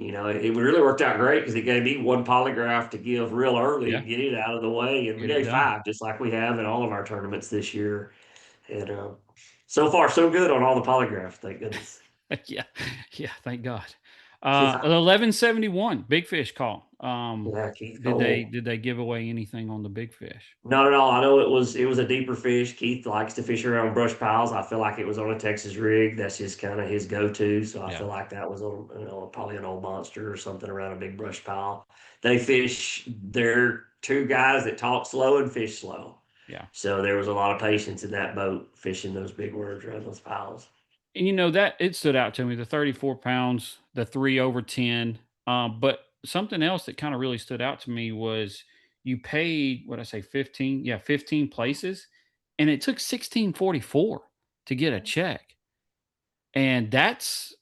It really worked out great because it gave me one polygraph to give real early to get it out of the way. And we Get it gave done. 5, just like we have in all of our tournaments this year. And so far, so good on all the polygraphs, thank goodness. Yeah. Yeah. Thank God. 1171 big fish call. Yeah, Keith Did Cole. they give away anything on the big fish? Not at all. I know it was a deeper fish. Keith likes to fish around brush piles. I feel like it was on a Texas rig. That's just kind of his go-to. So I feel like that was on probably an old monster or something around a big brush pile. They fish. They're two guys that talk slow and fish slow. Yeah. So there was a lot of patience in that boat fishing those big words around those piles. And that it stood out to me, the 34 pounds, the 3 over 10. But something else that kind of really stood out to me was you paid, what I say, 15? Yeah, 15 places. And it took 1644 to get a check. And that's,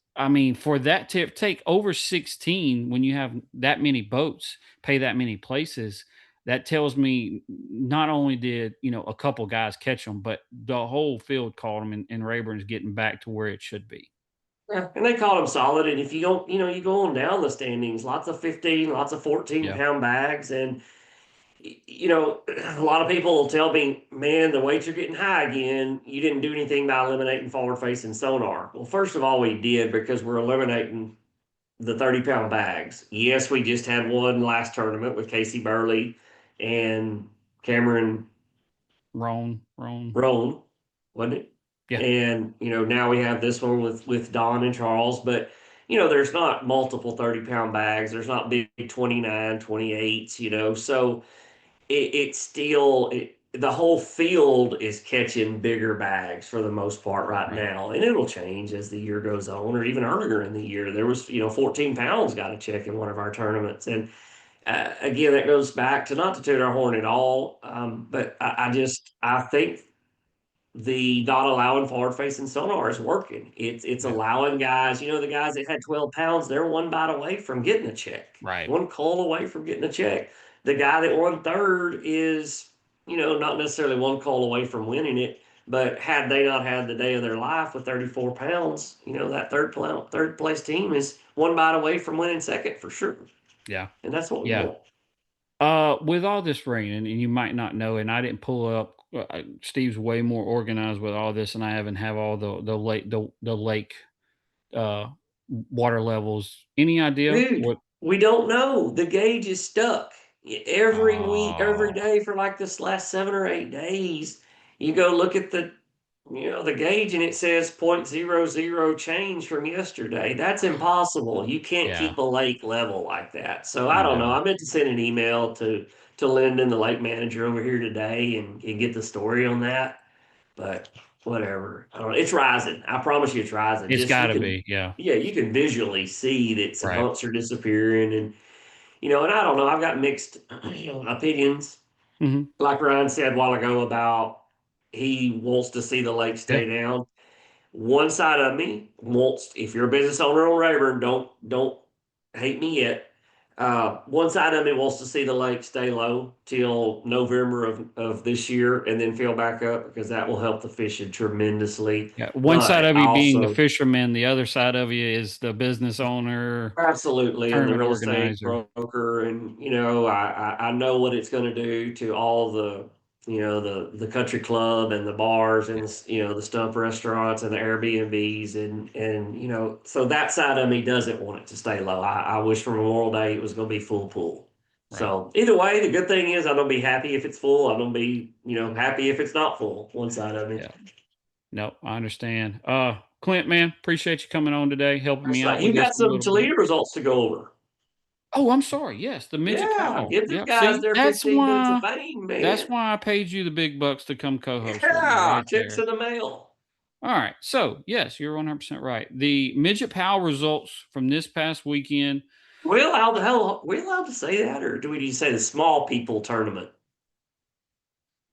for that to take over 16 when you have that many boats, pay that many places, that tells me not only did, a couple guys catch them, but the whole field caught them and Rayburn's getting back to where it should be. Yeah, and they called them solid. And if you go, you go on down the standings, lots of 15, lots of 14-pound bags. And, a lot of people will tell me, man, the weights are getting high again. You didn't do anything by eliminating forward-facing sonar. Well, first of all, we did because we're eliminating the 30-pound bags. Yes, we just had one last tournament with Casey Burley and Cameron Roan, wasn't it? Yeah. And, now we have this one with Don and Charles, but, there's not multiple 30-pound bags. There's not big 29, 28s, so it's still, the whole field is catching bigger bags for the most part right now. And it'll change as the year goes on, or even earlier in the year. There was, 14 pounds got a check in one of our tournaments. And again, that goes back to not to toot our horn at all, but I think the not allowing forward facing sonar is working. It's Yeah. allowing guys, the guys that had 12 pounds, they're one bite away from getting a check, Right. one call away from getting a check. The guy that won third is, not necessarily one call away from winning it, but had they not had the day of their life with 34 pounds, that third place team is one bite away from winning second for sure. Yeah. And that's what we Yeah. want. With all this rain, and you might not know, and I didn't pull up. Steve's way more organized with all this, and I haven't have all the lake uh, water levels. Any idea Dude, what? we don't know. The gauge is stuck. Every week, every Oh, day for like this last 7 or 8 days, you go look at the gauge and it says 0.00 change from yesterday. That's impossible. You can't yeah, keep a lake level like that. So I I don't know. know. I meant to send an email to Lyndon, the lake manager over here today, and get the story on that. But whatever. I don't know. It's rising. I promise you it's rising. It's Just got you to can be, yeah, yeah, you can visually see that some right. humps are disappearing and I don't know, I've got mixed opinions. Hmm. Like Ryan said a while ago about he wants to see the lake Yeah, stay down. One side of me wants, if you're a business owner on Rayburn, don't hate me yet. One side of me wants to see the lake stay low till November of this year and then fill back up because that will help the fishing tremendously. yeah. One side But of I you being the also fisherman, the other side of you is the business owner, absolutely and the tournament real estate organizer. broker, and I know what it's going to do to all the country club and the bars and the stump restaurants and the Airbnbs and so that side of me doesn't want it to stay low. I wish for Memorial Day it was going to be full pool. Right. So either way, the good thing is I'm gonna be happy if it's full. I'm gonna be happy if it's not full. One side of me. Yeah. No, I understand. Clint, man, appreciate you coming on today, helping me That's out right. with You this got a some little bit. Toledo results to go over. Oh, I'm sorry. Yes, the midget Yeah, cow. give them Yep. guys See, their 15 minutes of fame, that's man. why I paid you the big bucks to come co-host with me Yeah, right checks there. in the mail. All right. So, yes, you're 100% right. The midget power results from this past weekend. We allowed to say that, or do we need to say the small people tournament?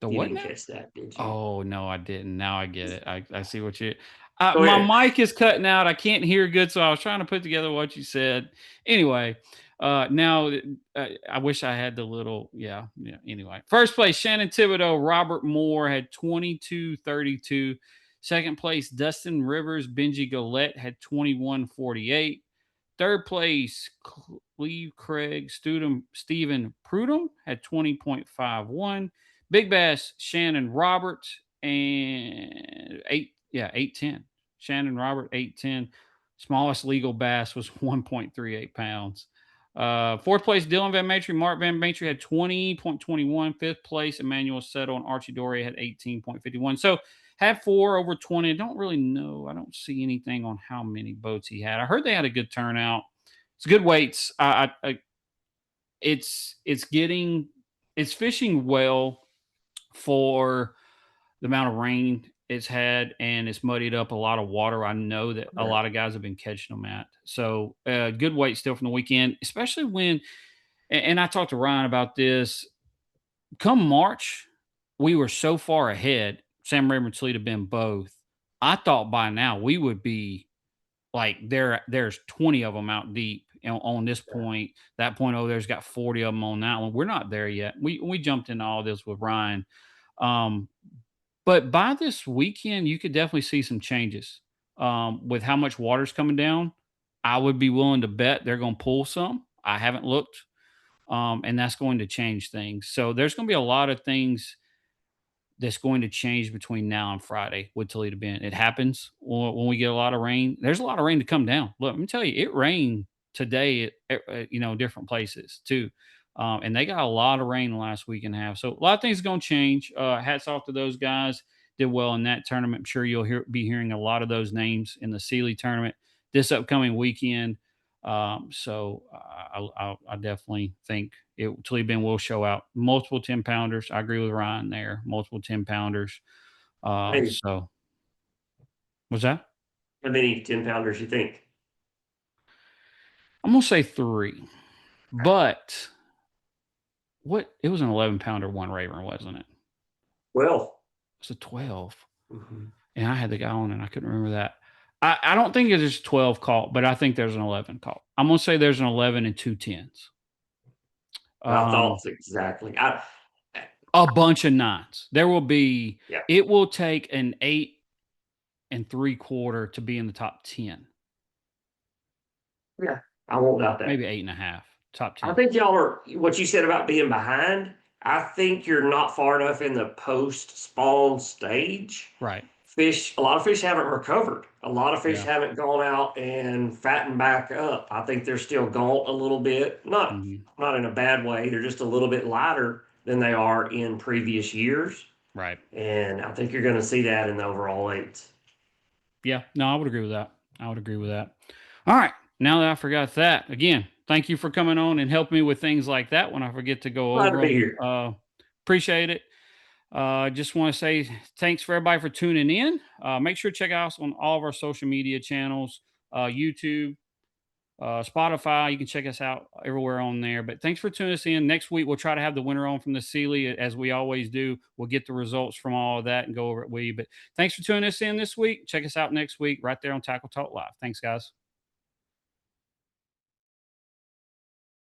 The You what didn't now? catch that, did you? Oh, no, I didn't. Now I get it. I see what you Go my ahead. mic is cutting out. I can't hear good, so I was trying to put together what you said. Anyway, now I wish I had the little yeah, anyway. First place, Shannon Thibodeau, Robert Moore had 22:32. Second place, Dustin Rivers, Benji Golette had 21:48. Third place, Cleve Craig, Stephen Prudhomme had 20.51. Big Bass, Shannon Roberts, and 810. Shannon Robert, 810. Smallest legal bass was 1.38 pounds. Fourth place, Dylan Van Matry. Mark Van Matry had 20.21. Fifth place, Emmanuel Settle and Archie Doria had 18.51. So had four over 20. I don't really know. I don't see anything on how many boats he had. I heard they had a good turnout. It's good weights. It's getting it's fishing well for the amount of rain it's had, and it's muddied up a lot of water. I know that a Yeah. lot of guys have been catching them at. So good weight still from the weekend, especially when. And I talked to Ryan about this. Come March, we were so far ahead. Sam Rayburn and Toledo Bend both. I thought by now we would be like there's 20 of them out deep on this point. That point over there's got 40 of them on that one. We're not there yet. We jumped into all this with Ryan. Um, but by this weekend, you could definitely see some changes with how much water's coming down. I would be willing to bet they're going to pull some. I haven't looked, and that's going to change things. So there's going to be a lot of things that's going to change between now and Friday with Toledo Bend. It happens when we get a lot of rain. There's a lot of rain to come down. Look, let me tell you, it rained today at different places too. And they got a lot of rain last week and a half. So a lot of things are going to change. Hats off to those guys. Did well in that tournament. I'm sure you'll be hearing a lot of those names in the Sealy tournament this upcoming weekend. I definitely think Toledo Bend will show out multiple 10-pounders. I agree with Ryan there. Multiple 10-pounders. Hey, So was that? how many 10-pounders you think? I'm gonna say three, but It was an 11-pounder one Rayburn, wasn't it? Well, It's a 12. mhm. And I had the guy on and I couldn't remember that. I don't think there's 12 caught, but I think there's an 11 caught. I'm going to say there's an 11 and 2 10s. I thought exactly. A bunch of 9s. There will be, Yeah. it will take an 8 3/4 to be in the top 10. Yeah, I won't doubt that. Maybe 8.5, top 10. I think y'all are what you said about being behind. I think you're not far enough in the post spawn stage. Right. A lot of fish haven't recovered. A lot of fish Yeah. haven't gone out and fattened back up. I think they're still gaunt a little bit. Not in a bad way. They're just a little bit lighter than they are in previous years. Right. And I think you're going to see that in the overall eights. Yeah. No, I would agree with that. All right. Now that I forgot that, again, thank you for coming on and helping me with things like that when I forget to go Glad over to be them. here. Appreciate it. Just want to say thanks for everybody for tuning in. Make sure to check us on all of our social media channels, YouTube, Spotify. You can check us out everywhere on there. But thanks for tuning us in. Next week, we'll try to have the winner on from the Sealy as we always do. We'll get the results from all of that and go over it with you. But thanks for tuning us in this week. Check us out next week right there on Tackle Talk Live. Thanks, guys.